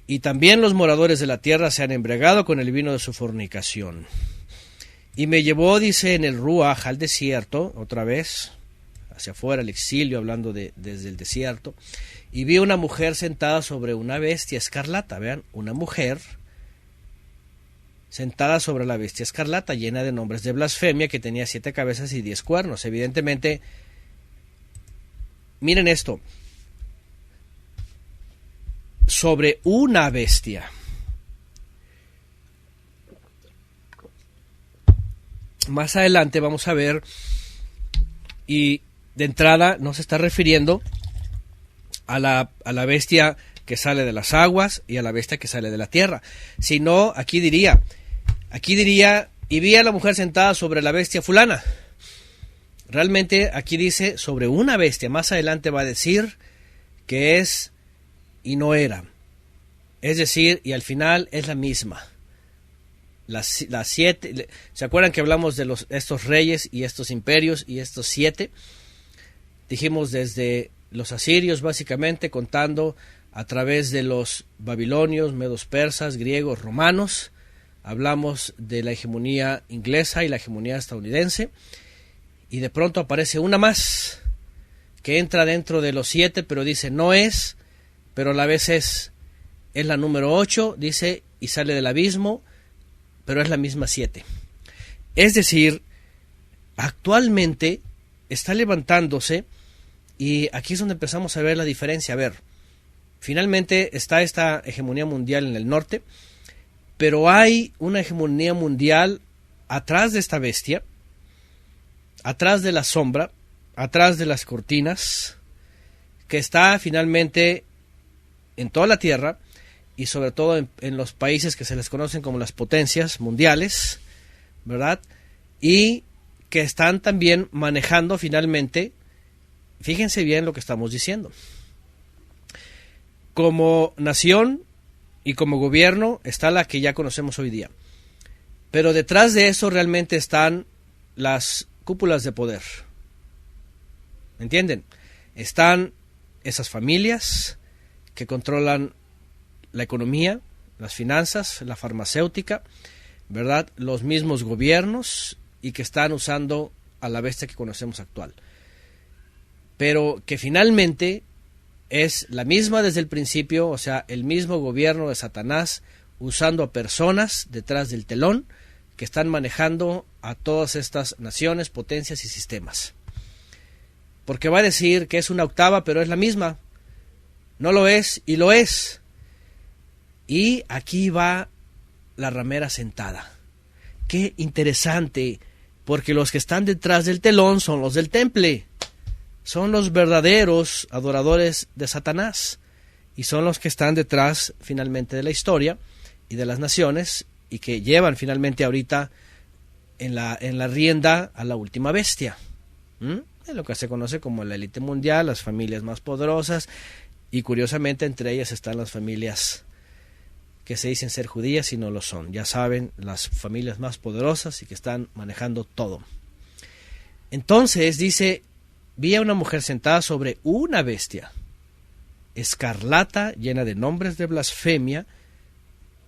Y también los moradores de la tierra se han embriagado con el vino de su fornicación. Y me llevó, dice, en el Ruaj al desierto, otra vez, hacia afuera, el exilio, hablando desde el desierto, y vi una mujer sentada sobre una bestia escarlata. Vean, una mujer sentada sobre la bestia escarlata, llena de nombres de blasfemia, que tenía 7 cabezas y 10 cuernos. Evidentemente, miren esto, sobre una bestia. Más adelante vamos a ver, y de entrada no se está refiriendo a la bestia que sale de las aguas y a la bestia que sale de la tierra, sino aquí diría, y vi a la mujer sentada sobre la bestia fulana. Realmente aquí dice sobre una bestia. Más adelante va a decir que es y no era, es decir, y al final es la misma. Las 7, ¿se acuerdan que hablamos de estos reyes y estos imperios y estos 7? Dijimos desde los asirios básicamente, contando a través de los babilonios, medos persas, griegos, romanos. Hablamos de la hegemonía inglesa y la hegemonía estadounidense, y de pronto aparece una más que entra dentro de los 7, pero dice no es, pero a la vez es la número 8, dice, y sale del abismo, pero es la misma 7. Es decir, actualmente está levantándose, y aquí es donde empezamos a ver la diferencia. A ver, finalmente está esta hegemonía mundial en el norte, pero hay una hegemonía mundial atrás de esta bestia, atrás de la sombra, atrás de las cortinas, que está finalmente en toda la tierra, y sobre todo en los países que se les conocen como las potencias mundiales, ¿verdad? Y que están también manejando finalmente, fíjense bien lo que estamos diciendo, como nación y como gobierno está la que ya conocemos hoy día, pero detrás de eso realmente están las cúpulas de poder, ¿me entienden? Están esas familias que controlan la economía, las finanzas, la farmacéutica, ¿verdad? Los mismos gobiernos, y que están usando a la bestia que conocemos actual, pero que finalmente es la misma desde el principio, o sea, el mismo gobierno de Satanás usando a personas detrás del telón que están manejando a todas estas naciones, potencias y sistemas. Porque va a decir que es una octava, pero es la misma. No lo es y lo es. Y aquí va la ramera sentada. Qué interesante, porque los que están detrás del telón son los del temple. Son los verdaderos adoradores de Satanás, y son los que están detrás finalmente de la historia y de las naciones, y que llevan finalmente ahorita en la rienda a la última bestia. Es lo que se conoce como la élite mundial, las familias más poderosas, y curiosamente entre ellas están las familias que se dicen ser judías y no lo son. Ya saben, las familias más poderosas y que están manejando todo. Entonces dice, vi a una mujer sentada sobre una bestia, escarlata, llena de nombres de blasfemia,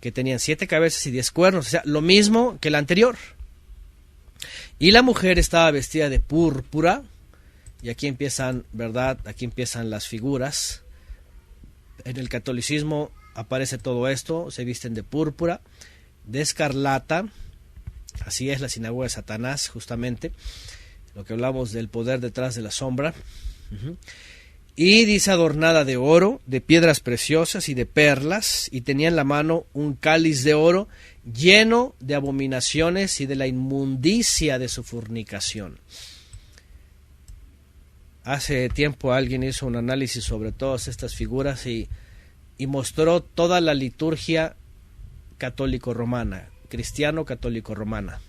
que tenían 7 cabezas y 10 cuernos, o sea, lo mismo que la anterior. Y la mujer estaba vestida de púrpura, y aquí empiezan, ¿verdad? Aquí empiezan las figuras. En el catolicismo aparece todo esto, se visten de púrpura, de escarlata, así es la sinagoga de Satanás, justamente, lo que hablamos del poder detrás de la sombra. Y dice adornada de oro, de piedras preciosas y de perlas, y tenía en la mano un cáliz de oro lleno de abominaciones y de la inmundicia de su fornicación. Hace tiempo alguien hizo un análisis sobre todas estas figuras y mostró toda la liturgia católico-romana, cristiano-católico-romana,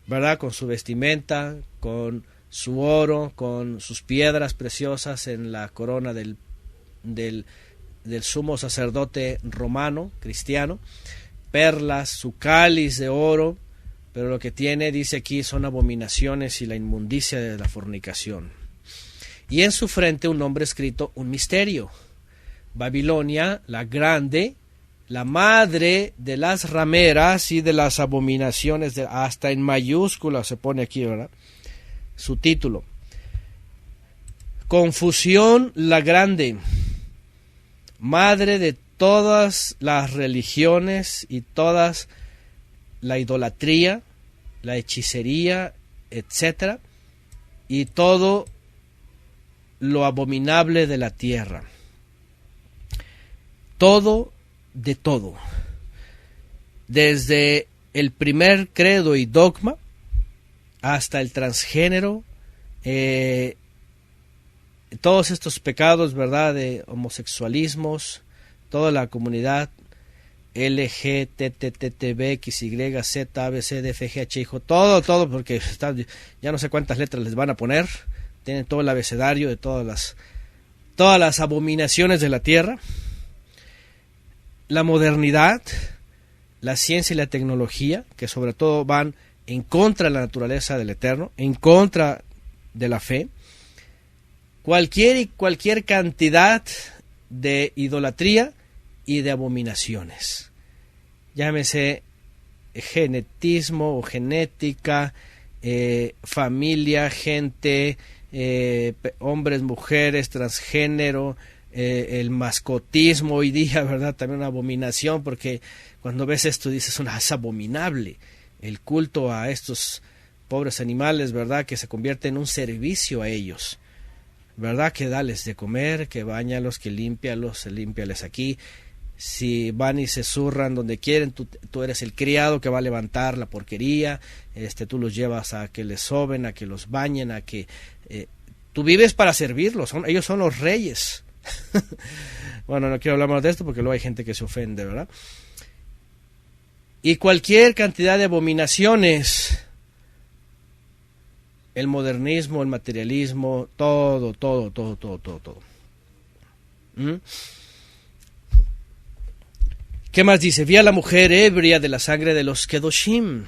¿verdad? Con su vestimenta, con su oro, con sus piedras preciosas en la corona del sumo sacerdote romano, cristiano, perlas, su cáliz de oro, pero lo que tiene, dice aquí, son abominaciones y la inmundicia de la fornicación. Y en su frente un nombre escrito, un misterio. Babilonia, la grande, la madre de las rameras y de las abominaciones, hasta en mayúsculas se pone aquí, ¿verdad? Su título. Confusión la grande, madre de todas las religiones y todas la idolatría, la hechicería, etcétera, y todo lo abominable de la tierra. Todo de todo. Desde el primer credo y dogma hasta el transgénero, todos estos pecados, ¿verdad?, de homosexualismos, toda la comunidad LGTTB, XY, Z, ABC, DF, GH, hijo, todo, porque ya no sé cuántas letras les van a poner, tienen todo el abecedario de todas las abominaciones de la tierra, la modernidad, la ciencia y la tecnología, que sobre todo van en contra de la naturaleza del Eterno, en contra de la fe, cualquier cantidad de idolatría y de abominaciones. Llámese genetismo o genética, familia, gente, hombres, mujeres, transgénero, el mascotismo hoy día, ¿verdad? También una abominación, porque cuando ves esto dices, es abominable el culto a estos pobres animales, ¿verdad? Que se convierte en un servicio a ellos, ¿verdad? Que dales de comer, que báñalos, que límpiales aquí. Si van y se zurran donde quieren, tú eres el criado que va a levantar la porquería, tú los llevas a que les soben, a que los bañen, a que tú vives para servirlos, ellos son los reyes. Bueno, no quiero hablar más de esto porque luego hay gente que se ofende, ¿verdad? Y cualquier cantidad de abominaciones, el modernismo, el materialismo, todo. ¿Qué más dice? Vi a la mujer ebria de la sangre de los Kedoshim,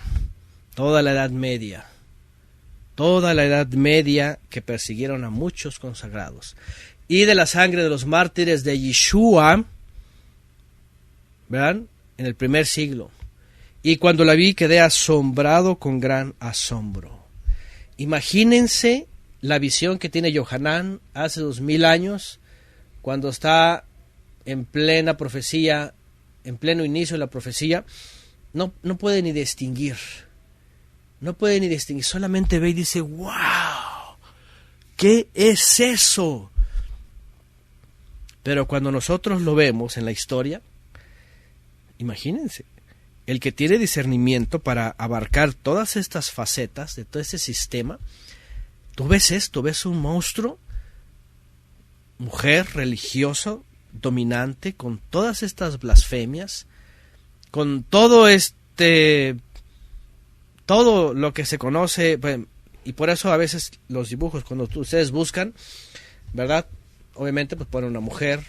toda la Edad Media que persiguieron a muchos consagrados, y de la sangre de los mártires de Yeshua, ¿verán? En el primer siglo. Y cuando la vi quedé asombrado con gran asombro. Imagínense la visión que tiene Yohanan hace 2000 años, cuando está en plena profecía, en pleno inicio de la profecía, no puede ni distinguir. Solamente ve y dice, ¡wow! ¿Qué es eso? Pero cuando nosotros lo vemos en la historia, imagínense, el que tiene discernimiento para abarcar todas estas facetas de todo este sistema, tú ves esto, ves un monstruo, mujer, religioso, dominante, con todas estas blasfemias, con todo lo que se conoce, y por eso a veces los dibujos, cuando ustedes buscan, ¿verdad? Obviamente pues ponen una mujer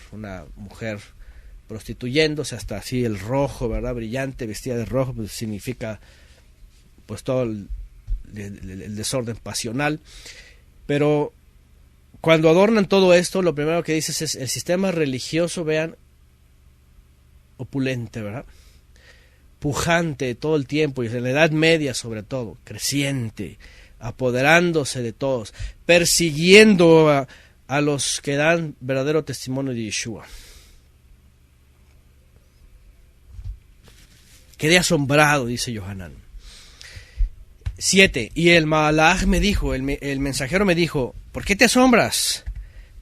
prostituyéndose, hasta así el rojo, ¿verdad? Brillante, vestida de rojo, pues significa pues todo el desorden pasional. Pero cuando adornan todo esto, lo primero que dices es el sistema religioso, vean, opulente, ¿verdad? Pujante todo el tiempo, y en la Edad Media sobre todo, creciente, apoderándose de todos, persiguiendo a los que dan verdadero testimonio de Yeshua. Quedé asombrado, dice Yohanan. 7. Y el Malach me dijo, el mensajero me dijo, ¿por qué te asombras?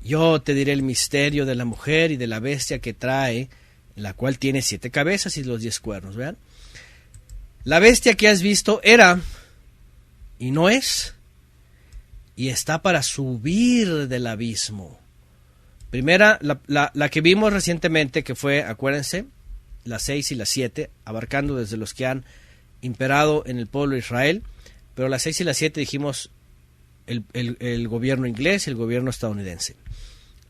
Yo te diré el misterio de la mujer y de la bestia que trae, la cual tiene 7 cabezas y los 10 cuernos. ¿Vean? La bestia que has visto era, y no es, y está para subir del abismo. Primera, la que vimos recientemente, que fue, acuérdense, las 6 y las 7, abarcando desde los que han imperado en el pueblo de Israel, pero las 6 y las 7 dijimos el gobierno inglés y el gobierno estadounidense,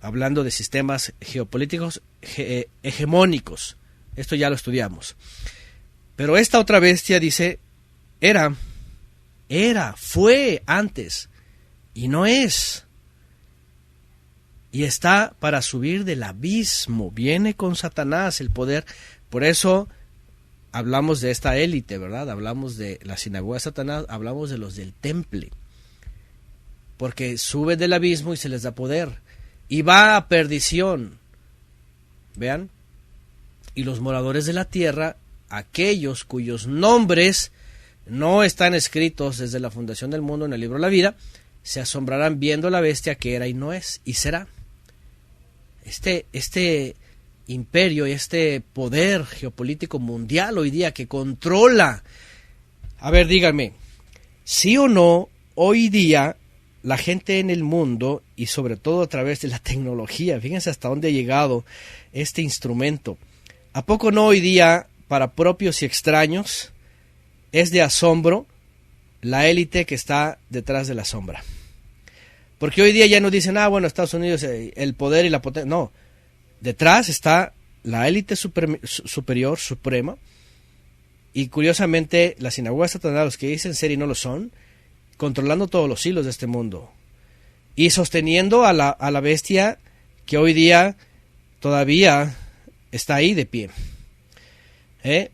hablando de sistemas geopolíticos hegemónicos. Esto ya lo estudiamos. Pero esta otra bestia dice, fue antes, y no es. Y está para subir del abismo, viene con Satanás, el poder. Por eso hablamos de esta élite, ¿verdad? Hablamos de la sinagoga de Satanás, hablamos de los del temple. Porque sube del abismo y se les da poder. Y va a perdición. ¿Vean? Y los moradores de la tierra, aquellos cuyos nombres no están escritos desde la fundación del mundo en el libro de la vida, se asombrarán viendo la bestia que era y no es, y será. Este imperio y este poder geopolítico mundial hoy día que controla. A ver, díganme, ¿sí o no hoy día la gente en el mundo, y sobre todo a través de la tecnología, fíjense hasta dónde ha llegado este instrumento? ¿A poco no hoy día, para propios y extraños, es de asombro la élite que está detrás de la sombra? Porque hoy día ya no dicen, bueno, Estados Unidos, el poder y la potencia. No, detrás está la élite superior, suprema, y curiosamente la sinagoga de Satanás, los que dicen ser y no lo son, controlando todos los hilos de este mundo. y sosteniendo a la bestia que hoy día todavía está ahí de pie.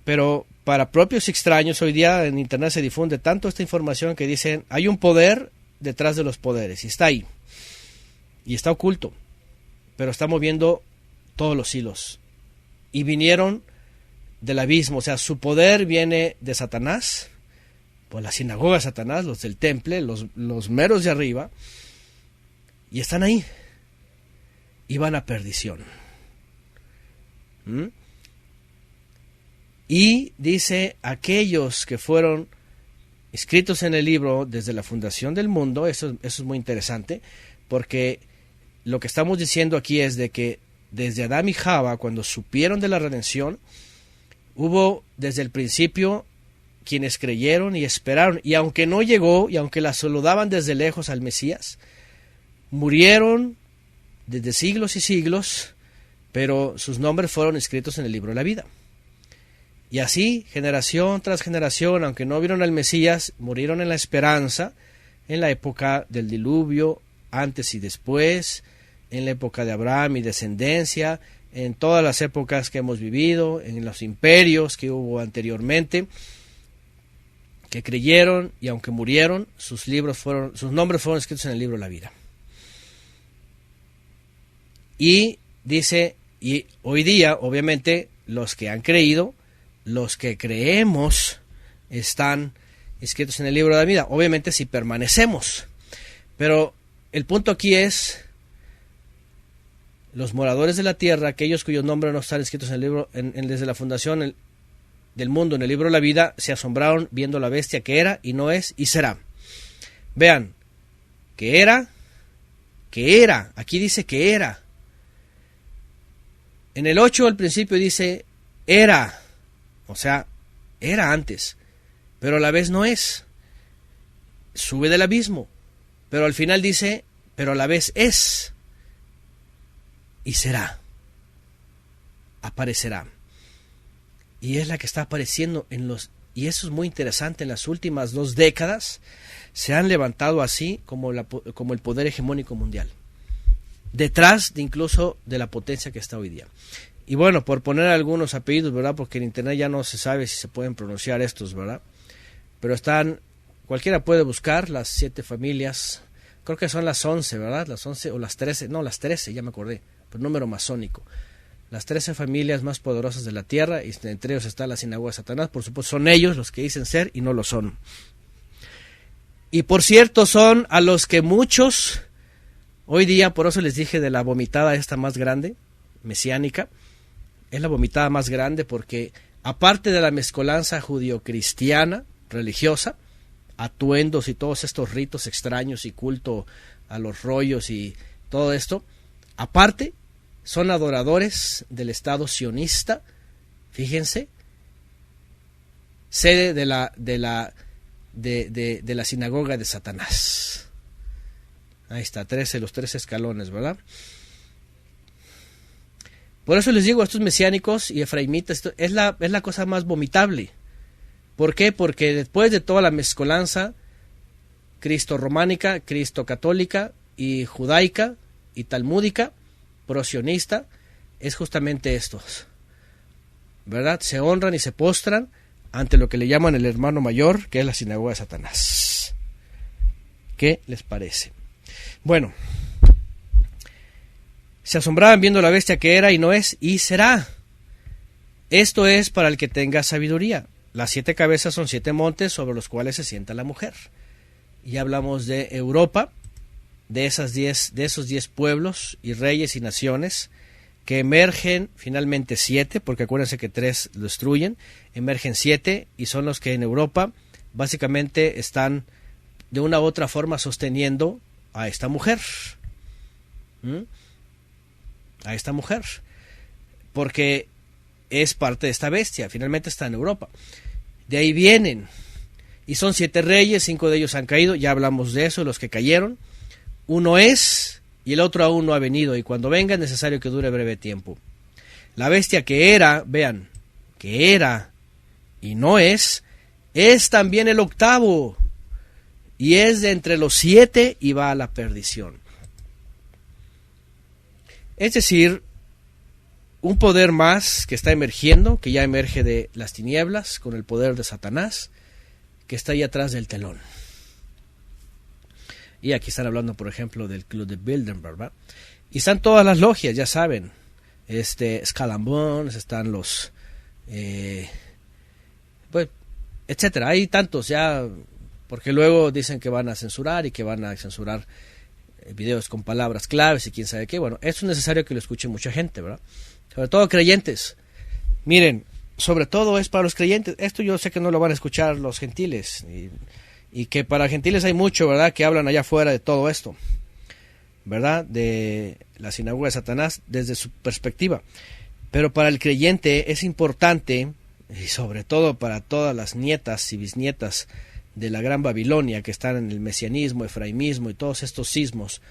Pero para propios extraños, hoy día en internet se difunde tanto esta información que dicen, hay un poder detrás de los poderes, y está ahí, y está oculto, pero está moviendo todos los hilos, y vinieron del abismo, o sea, su poder viene de Satanás, pues la sinagoga de Satanás, los del temple, los meros de arriba, y están ahí, y van a perdición. Y dice, aquellos que fueron escritos en el libro desde la fundación del mundo, eso es muy interesante, porque lo que estamos diciendo aquí es de que desde Adán y Java, cuando supieron de la redención, hubo desde el principio quienes creyeron y esperaron, y aunque no llegó, y aunque la saludaban desde lejos al Mesías, murieron desde siglos y siglos, pero sus nombres fueron escritos en el libro de la vida. Y así, generación tras generación, aunque no vieron al Mesías, murieron en la esperanza, en la época del diluvio, antes y después, en la época de Abraham y descendencia, en todas las épocas que hemos vivido, en los imperios que hubo anteriormente, que creyeron y aunque murieron, sus nombres fueron escritos en el libro de la vida. Y dice, y hoy día, obviamente, los que han creído, los que creemos, están escritos en el libro de la vida, obviamente si permanecemos. Pero el punto aquí es, los moradores de la tierra, aquellos cuyos nombres no están escritos en el libro, desde la fundación del mundo, en el libro de la vida, se asombraron viendo la bestia que era y no es y será. Vean, que era, aquí dice que era. En el 8 al principio dice era, o sea, era antes, pero a la vez no es. Sube del abismo, pero al final dice, pero a la vez es y será, aparecerá. Y es la que está apareciendo y eso es muy interesante, en las últimas 2 décadas se han levantado así como el poder hegemónico mundial, detrás de incluso de la potencia que está hoy día. Y bueno, por poner algunos apellidos, ¿verdad? Porque en internet ya no se sabe si se pueden pronunciar estos, ¿verdad? Pero cualquiera puede buscar las 7 familias, creo que son las 11, ¿verdad? Las 11 o las 13, no, las 13, ya me acordé, por número masónico. Las 13 familias más poderosas de la tierra, y entre ellos está la sinagoga de Satanás, por supuesto, son ellos los que dicen ser y no lo son. Y por cierto, son a los que muchos, hoy día, por eso les dije de la vomitada esta más grande, mesiánica, es la vomitada más grande porque aparte de la mezcolanza judio-cristiana, religiosa, atuendos y todos estos ritos extraños y culto a los rollos y todo esto, aparte son adoradores del Estado sionista, fíjense, sede de la sinagoga de Satanás. Ahí está, los 13 escalones, ¿verdad? Por eso les digo, estos mesiánicos y efraimitas, es la cosa más vomitable. ¿Por qué? Porque después de toda la mezcolanza cristo-románica, cristo-católica y judaica y talmúdica, prosionista, es justamente estos, ¿verdad? Se honran y se postran ante lo que le llaman el hermano mayor, que es la sinagoga de Satanás. ¿Qué les parece? Bueno, se asombraban viendo la bestia que era y no es y será. Esto es para el que tenga sabiduría. Las 7 cabezas son 7 montes sobre los cuales se sienta la mujer. Y hablamos de Europa, de esos 10 pueblos y reyes y naciones que emergen finalmente 7, porque acuérdense que 3 lo destruyen, emergen 7 y son los que en Europa básicamente están de una u otra forma sosteniendo a esta mujer. A esta mujer, porque es parte de esta bestia, finalmente está en Europa. De ahí vienen, y son 7 reyes, 5 de ellos han caído, ya hablamos de eso, los que cayeron. Uno es, y el otro aún no ha venido, y cuando venga es necesario que dure breve tiempo. La bestia que era, vean, que era y no es también el 8º, y es de entre los 7 y va a la perdición. Es decir, un poder más que está emergiendo, que ya emerge de las tinieblas con el poder de Satanás, que está ahí atrás del telón. Y aquí están hablando, por ejemplo, del Club de Bilderberg, ¿verdad? Y están todas las logias, ya saben. Skull and Bones, están los... pues, etcétera. Hay tantos ya, porque luego dicen que van a censurar y que van a censurar videos con palabras claves y quién sabe qué. Bueno, esto es necesario que lo escuche mucha gente, ¿verdad? Sobre todo creyentes. Miren, sobre todo es para los creyentes. Esto yo sé que no lo van a escuchar los gentiles. Y que para gentiles hay mucho, ¿verdad? Que hablan allá afuera de todo esto, ¿verdad? De la sinagoga de Satanás desde su perspectiva. Pero para el creyente es importante, y sobre todo para todas las nietas y bisnietas de la Gran Babilonia que están en el mesianismo, efraimismo y todos estos sismos,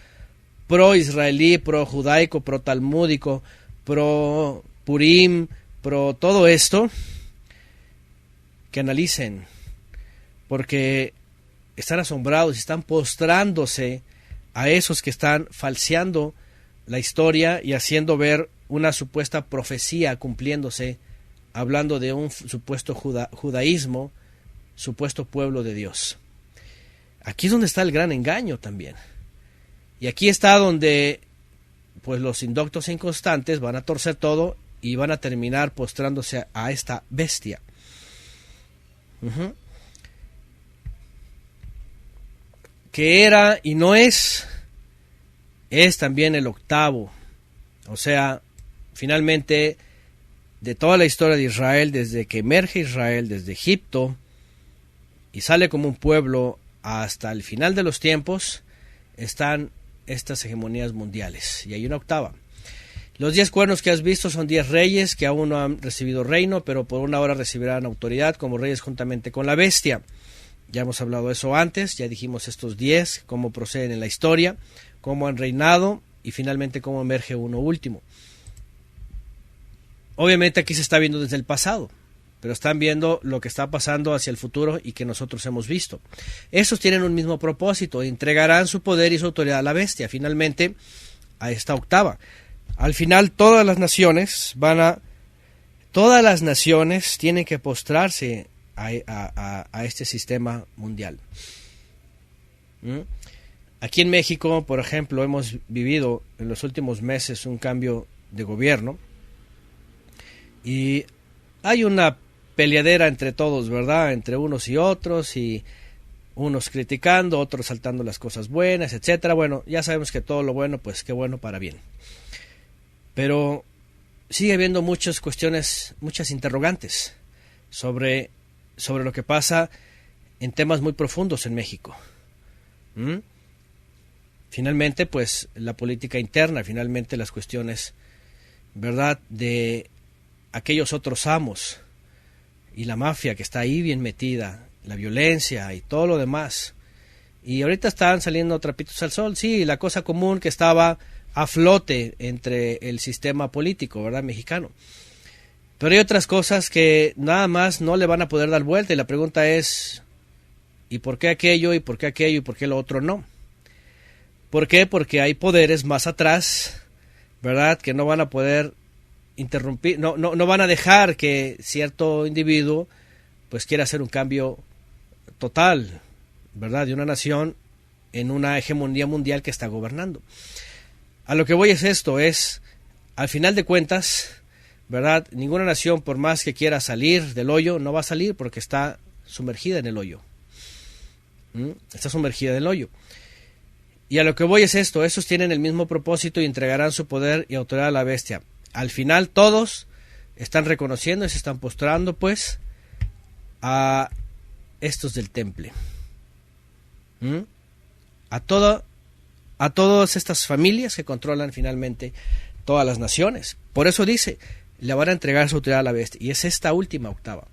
pro-israelí, pro-judaico, pro-talmúdico, pro-purim, pro todo esto, que analicen, porque están asombrados y están postrándose a esos que están falseando la historia y haciendo ver una supuesta profecía cumpliéndose, hablando de un supuesto judaísmo, supuesto pueblo de Dios. Aquí es donde está el gran engaño también. Y aquí está donde pues los indoctos e inconstantes van a torcer todo y van a terminar postrándose a esta bestia. Que era y no es también el octavo. O sea, finalmente, de toda la historia de Israel, desde que emerge Israel desde Egipto y sale como un pueblo hasta el final de los tiempos, están estas hegemonías mundiales. Y hay una octava. Los 10 cuernos que has visto son 10 reyes que aún no han recibido reino, pero por una hora recibirán autoridad como reyes juntamente con la bestia. Ya hemos hablado de eso antes, ya dijimos estos 10, cómo proceden en la historia, cómo han reinado y finalmente cómo emerge uno último. Obviamente aquí se está viendo desde el pasado, pero están viendo lo que está pasando hacia el futuro y que nosotros hemos visto. Esos tienen un mismo propósito, entregarán su poder y su autoridad a la bestia, finalmente a esta octava. Al final todas las naciones tienen que postrarse a este sistema mundial. Aquí en México, por ejemplo, hemos vivido en los últimos meses un cambio de gobierno y hay una peleadera entre todos, ¿verdad? Entre unos y otros, y unos criticando, otros saltando las cosas buenas, etcétera. Bueno, ya sabemos que todo lo bueno, pues qué bueno para bien. Pero sigue habiendo muchas cuestiones, muchas interrogantes sobre lo que pasa en temas muy profundos en México. Finalmente, pues la política interna, finalmente las cuestiones, ¿verdad?, de aquellos otros amos y la mafia que está ahí bien metida, la violencia y todo lo demás. Y ahorita están saliendo trapitos al sol, sí, la cosa común que estaba a flote entre el sistema político, ¿verdad?, mexicano. Pero hay otras cosas que nada más no le van a poder dar vuelta y la pregunta es, ¿y por qué aquello, y por qué aquello, y por qué lo otro no? ¿Por qué? Porque hay poderes más atrás, ¿verdad?, que no van a poder interrumpir, no van a dejar que cierto individuo pues quiera hacer un cambio total, ¿verdad?, de una nación en una hegemonía mundial que está gobernando. A lo que voy es esto, al final de cuentas, ¿verdad?, ninguna nación, por más que quiera salir del hoyo, no va a salir porque está sumergida en el hoyo. Está sumergida en el hoyo. Y a lo que voy es esto, esos tienen el mismo propósito y entregarán su poder y autoridad a la bestia. Al final todos están reconociendo y se están postrando pues a estos del temple. A todas estas familias que controlan finalmente todas las naciones. Por eso dice, le van a entregar su autoridad a la bestia. Y es esta última octava,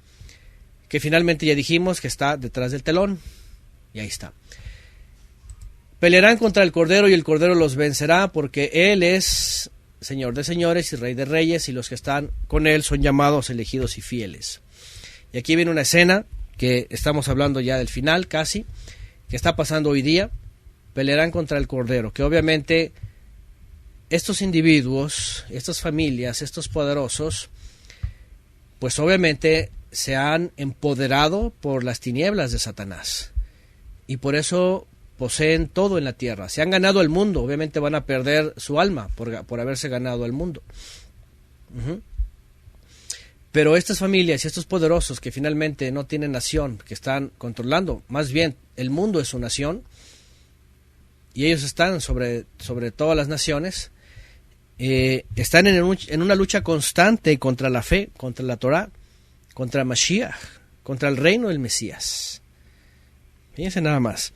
que finalmente ya dijimos que está detrás del telón. Y ahí está. Pelearán contra el Cordero y el Cordero los vencerá, porque Él es Señor de señores y Rey de reyes, y los que están con Él son llamados, elegidos y fieles. Y aquí viene una escena que estamos hablando ya del final casi, que está pasando hoy día. Pelearán contra el Cordero, que obviamente estos individuos, estas familias, estos poderosos, pues obviamente se han empoderado por las tinieblas de Satanás. Y por eso poseen todo en la tierra. Se han ganado el mundo, obviamente van a perder su alma por haberse ganado el mundo. Pero estas familias y estos poderosos que finalmente no tienen nación, que están controlando, más bien el mundo es su nación, y ellos están sobre todas las naciones, están en una lucha constante contra la fe, contra la Torah, contra Mashiach, contra el reino del Mesías. Fíjense nada más.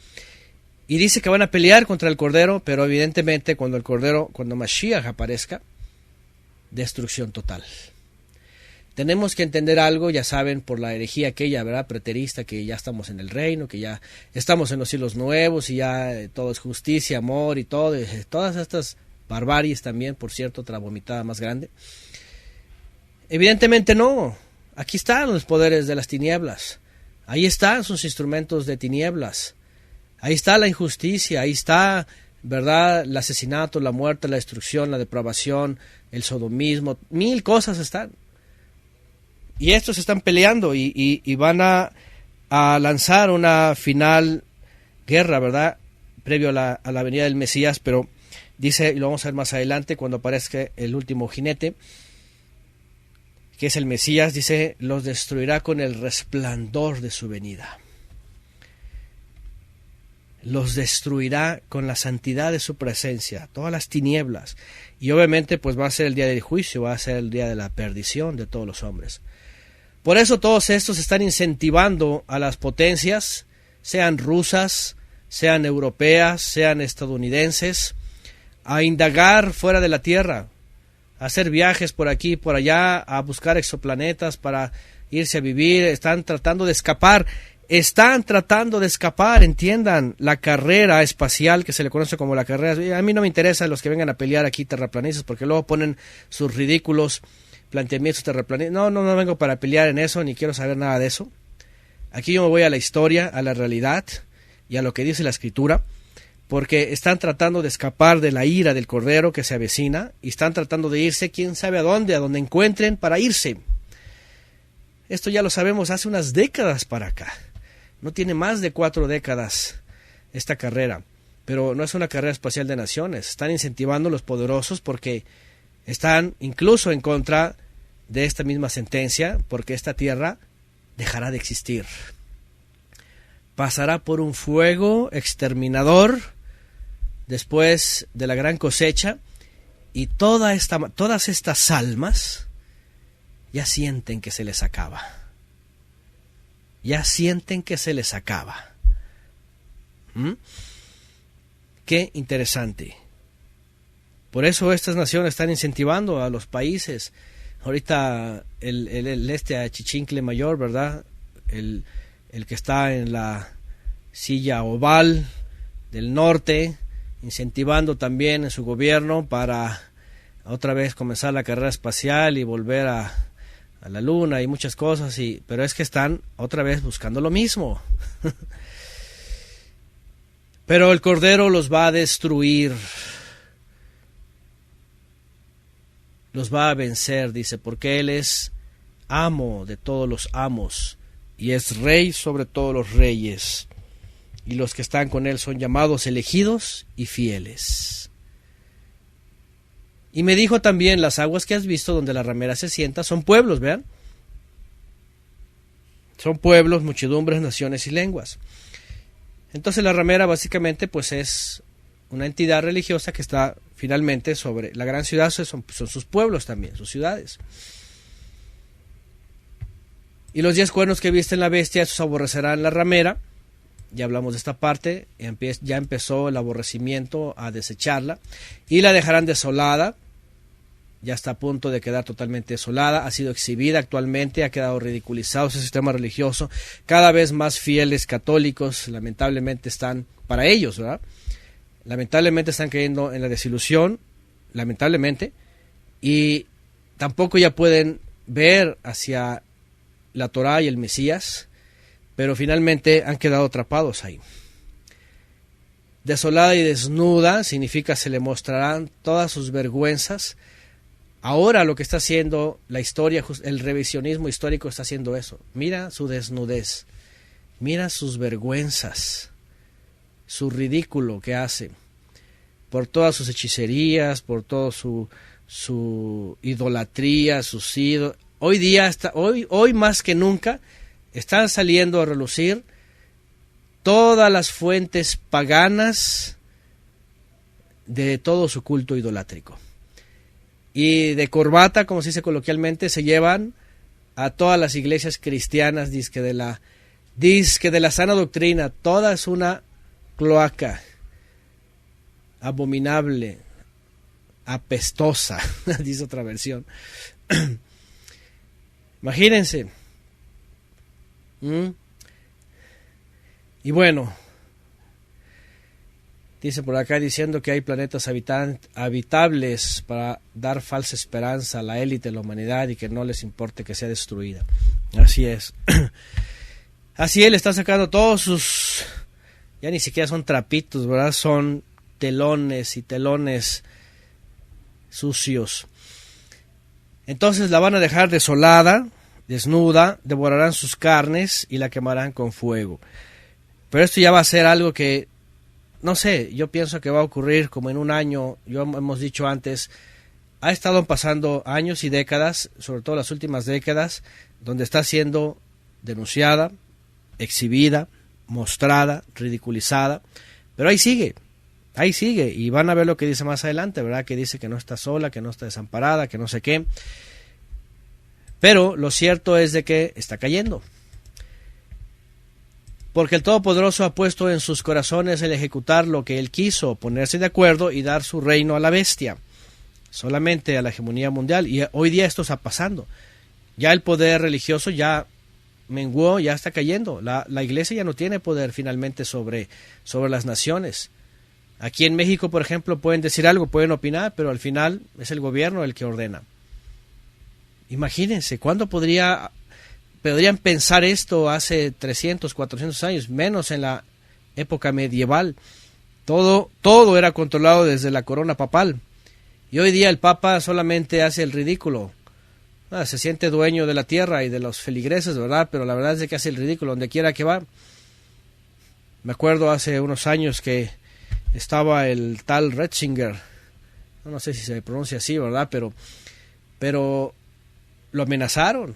Y dice que van a pelear contra el Cordero, pero evidentemente cuando Mashiach aparezca, destrucción total. Tenemos que entender algo, ya saben, por la herejía aquella, ¿verdad?, preterista, que ya estamos en el reino, que ya estamos en los cielos nuevos y ya todo es justicia, amor y todo, todas estas barbaries también, por cierto, otra vomitada más grande. Evidentemente no, aquí están los poderes de las tinieblas, ahí están sus instrumentos de tinieblas, ahí está la injusticia, ahí está, ¿verdad?, el asesinato, la muerte, la destrucción, la depravación, el sodomismo, mil cosas están. Y estos están peleando y van a lanzar una final guerra, ¿verdad?, previo a la venida del Mesías, pero dice, y lo vamos a ver más adelante, cuando aparezca el último jinete, que es el Mesías, dice, los destruirá con el resplandor de su venida. Los destruirá con la santidad de su presencia, todas las tinieblas. Y obviamente pues va a ser el día del juicio, va a ser el día de la perdición de todos los hombres. Por eso todos estos están incentivando a las potencias, sean rusas, sean europeas, sean estadounidenses, a indagar fuera de la Tierra, a hacer viajes por aquí y por allá, a buscar exoplanetas para irse a vivir. Están tratando de escapar, entiendan, la carrera espacial que se le conoce como la carrera. A mí no me interesan los que vengan a pelear aquí terraplanistas, porque luego ponen sus ridículos planteamientos terraplanistas. No vengo para pelear en eso, ni quiero saber nada de eso. Aquí yo me voy a la historia, a la realidad y a lo que dice la Escritura, porque están tratando de escapar de la ira del Cordero que se avecina y están tratando de irse, quién sabe a donde encuentren para irse. Esto ya lo sabemos hace unas décadas para acá. No tiene más de 4 décadas esta carrera, pero no es una carrera espacial de naciones. Están incentivando a los poderosos porque están incluso en contra de esta misma sentencia, porque esta tierra dejará de existir. Pasará por un fuego exterminador después de la gran cosecha, y todas estas almas ya sienten que se les acaba. Ya sienten que se les acaba. Qué interesante. Por eso estas naciones están incentivando a los países. Ahorita el achichincle mayor, ¿verdad?, el que está en la silla oval del norte, incentivando también en su gobierno para otra vez comenzar la carrera espacial y volver a la luna y muchas cosas, pero es que están otra vez buscando lo mismo. Pero el Cordero los va a destruir, los va a vencer, dice, porque Él es amo de todos los amos y es rey sobre todos los reyes, y los que están con Él son llamados elegidos y fieles. Y me dijo también, las aguas que has visto donde la ramera se sienta son pueblos, vean, son pueblos, muchedumbres, naciones y lenguas. Entonces la ramera básicamente pues es una entidad religiosa que está finalmente sobre la gran ciudad, son sus pueblos también, sus ciudades. Y los 10 cuernos que viste en la bestia, esos aborrecerán la ramera. Ya hablamos de esta parte, ya empezó el aborrecimiento a desecharla, y la dejarán desolada, ya está a punto de quedar totalmente desolada, ha sido exhibida actualmente, ha quedado ridiculizado ese sistema religioso, cada vez más fieles católicos, lamentablemente están, para ellos, ¿verdad?, lamentablemente están cayendo en la desilusión, lamentablemente, y tampoco ya pueden ver hacia la Torah y el Mesías, pero finalmente han quedado atrapados ahí. Desolada y desnuda significa se le mostrarán todas sus vergüenzas. Ahora lo que está haciendo la historia, el revisionismo histórico está haciendo eso. Mira su desnudez, mira sus vergüenzas, su ridículo que hace, por todas sus hechicerías, por toda su idolatría, sus ídolos. Hoy día, hoy más que nunca, están saliendo a relucir todas las fuentes paganas de todo su culto idolátrico. Y de corbata, como se dice coloquialmente, se llevan a todas las iglesias cristianas, dizque de la sana doctrina. Toda es una cloaca abominable, apestosa, dice otra versión. Imagínense. Y bueno, dice por acá diciendo que hay planetas habitables para dar falsa esperanza a la élite de la humanidad y que no les importe que sea destruida. Así es. Así él está sacando todos sus... Ya ni siquiera son trapitos, ¿verdad? Son telones y telones sucios. Entonces la van a dejar desolada, desnuda, devorarán sus carnes y la quemarán con fuego. Pero esto ya va a ser algo que, no sé, yo pienso que va a ocurrir como en un año. Yo hemos dicho antes, ha estado pasando años y décadas, sobre todo las últimas décadas, donde está siendo denunciada, exhibida, mostrada, ridiculizada, pero ahí sigue, y van a ver lo que dice más adelante, ¿verdad? Que dice que no está sola, que no está desamparada, que no sé qué, pero lo cierto es de que está cayendo, porque el Todopoderoso ha puesto en sus corazones el ejecutar lo que él quiso, ponerse de acuerdo y dar su reino a la bestia, solamente a la hegemonía mundial, y hoy día esto está pasando, ya el poder religioso ya menguó, ya está cayendo, la iglesia ya no tiene poder finalmente sobre las naciones. Aquí en México, por ejemplo, pueden decir algo, pueden opinar, pero al final es el gobierno el que ordena. Imagínense, ¿cuándo podrían pensar esto hace 300, 400 años? Menos en la época medieval. Todo era controlado desde la corona papal. Y hoy día el Papa solamente hace el ridículo. Se siente dueño de la tierra y de los feligreses, ¿verdad? Pero la verdad es que hace el ridículo donde quiera que va. Me acuerdo hace unos años que estaba el tal Ratzinger, no sé si se pronuncia así, ¿verdad? Pero lo amenazaron.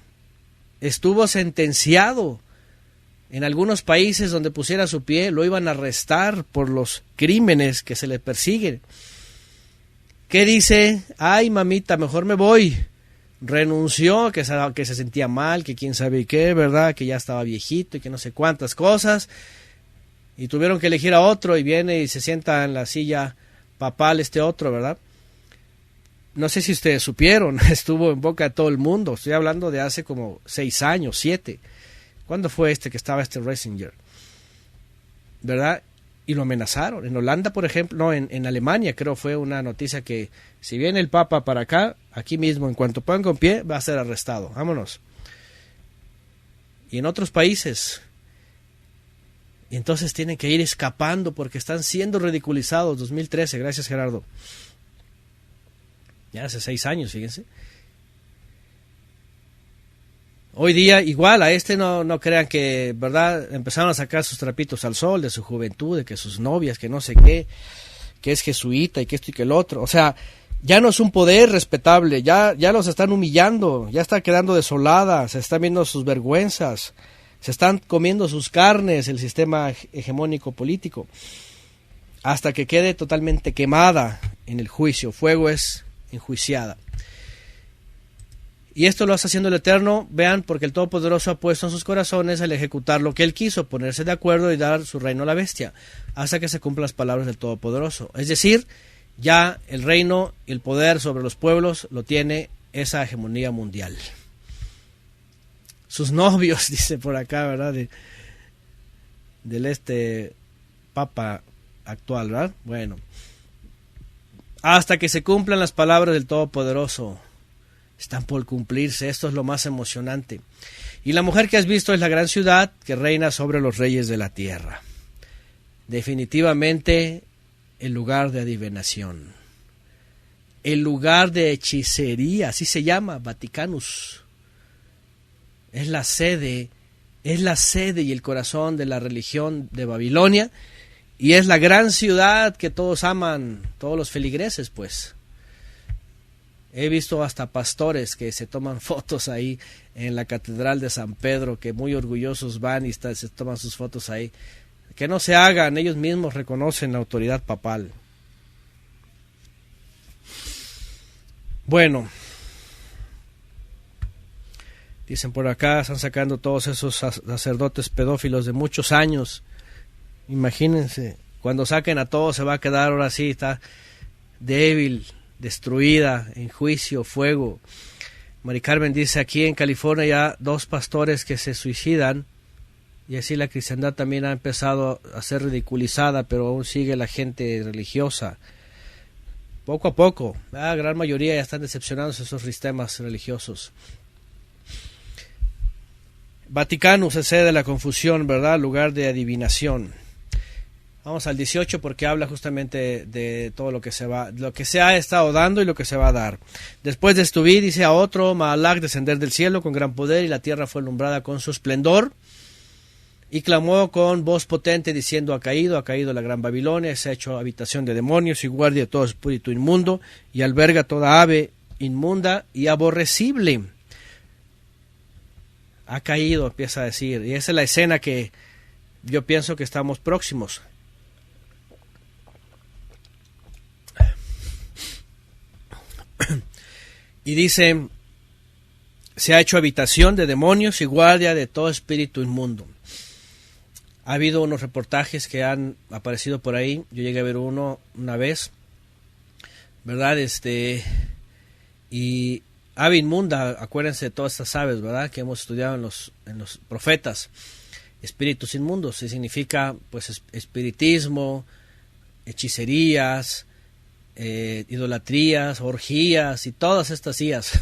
Estuvo sentenciado. En algunos países donde pusiera su pie lo iban a arrestar por los crímenes que se le persiguen. ¿Qué dice? Ay, mamita, mejor me voy. Renunció, que se sentía mal, que quién sabe qué, ¿verdad? Que ya estaba viejito y que no sé cuántas cosas. Y tuvieron que elegir a otro y viene y se sienta en la silla papal este otro, ¿verdad? No sé si ustedes supieron, estuvo en boca de todo el mundo. Estoy hablando de hace como 6 años, 7. ¿Cuándo fue que estaba este Ratzinger? ¿Verdad? Y lo amenazaron. En Holanda, por ejemplo, no, en Alemania creo fue una noticia que si viene el Papa para acá, aquí mismo, en cuanto ponga un pie, va a ser arrestado. Vámonos. Y en otros países. Y entonces tienen que ir escapando porque están siendo ridiculizados. 2013, gracias Gerardo. Ya hace 6 años, fíjense. Hoy día, igual, a no crean que, ¿verdad? Empezaron a sacar sus trapitos al sol de su juventud, de que sus novias, que no sé qué, que es jesuita y que esto y que el otro. O sea, ya no es un poder respetable, ya los están humillando, ya está quedando desolada, se están viendo sus vergüenzas, se están comiendo sus carnes el sistema hegemónico político, hasta que quede totalmente quemada en el juicio. Fuego es enjuiciada. Y esto lo está haciendo el Eterno, vean, porque el Todopoderoso ha puesto en sus corazones el ejecutar lo que Él quiso, ponerse de acuerdo y dar su reino a la bestia, hasta que se cumplan las palabras del Todopoderoso. Es decir, ya el reino y el poder sobre los pueblos lo tiene esa hegemonía mundial. Sus novios, dice por acá, ¿verdad? Del Papa actual, ¿verdad? Bueno, hasta que se cumplan las palabras del Todopoderoso. Están por cumplirse, esto es lo más emocionante. Y la mujer que has visto es la gran ciudad que reina sobre los reyes de la tierra. definitivamente el lugar de adivinación, el lugar de hechicería, así se llama, Vaticanus. Es la sede y el corazón de la religión de Babilonia, y es la gran ciudad que todos aman, todos los feligreses, pues. He visto hasta pastores que se toman fotos ahí en la Catedral de San Pedro, que muy orgullosos van y se toman sus fotos ahí. Que no se hagan, ellos mismos reconocen la autoridad papal. Bueno, dicen por acá, están sacando todos esos sacerdotes pedófilos de muchos años. Imagínense, cuando saquen a todos se va a quedar ahora sí, está débil, destruida, en juicio, fuego. Mari Carmen dice, aquí en California ya 2 pastores que se suicidan, y así la cristiandad también ha empezado a ser ridiculizada, pero aún sigue la gente religiosa. Poco a poco, la gran mayoría ya están decepcionados esos sistemas religiosos. Vaticanus es sede de la confusión, ¿verdad? Lugar de adivinación. Vamos al 18 porque habla justamente de todo lo que se ha estado dando y lo que se va a dar. Después de esto vi, dice, a otro Malach descender del cielo con gran poder, y la tierra fue alumbrada con su esplendor. Y clamó con voz potente diciendo, ha caído la gran Babilonia, se ha hecho habitación de demonios y guardia de todo espíritu inmundo, y alberga toda ave inmunda y aborrecible. Ha caído, empieza a decir, y esa es la escena que yo pienso que estamos próximos. Y dice, se ha hecho habitación de demonios y guardia de todo espíritu inmundo. Ha habido unos reportajes que han aparecido por ahí, yo llegué a ver uno una vez, ¿verdad? Y ave inmunda, acuérdense de todas estas aves, ¿verdad? Que hemos estudiado en los profetas. Espíritus inmundos, que significa pues espiritismo, hechicerías, idolatrías, orgías y todas estas ías.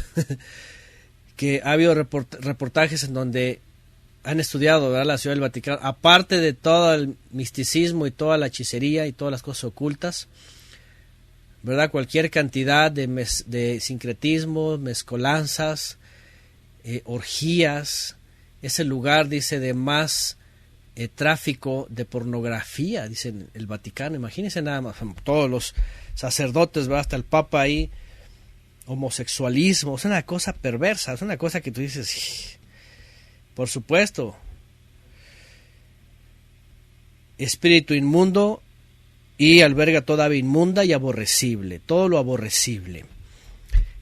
Que ha habido reportajes en donde han estudiado, ¿verdad?, la Ciudad del Vaticano, aparte de todo el misticismo y toda la hechicería y todas las cosas ocultas, ¿verdad? Cualquier cantidad de sincretismo, mezcolanzas, orgías. Es el lugar, dice, de más tráfico de pornografía, dice el Vaticano. Imagínense nada más, todos los sacerdotes, ¿verdad?, hasta el Papa ahí, homosexualismo, es una cosa perversa, es una cosa que tú dices, por supuesto, espíritu inmundo y alberga toda ave inmunda y aborrecible, todo lo aborrecible.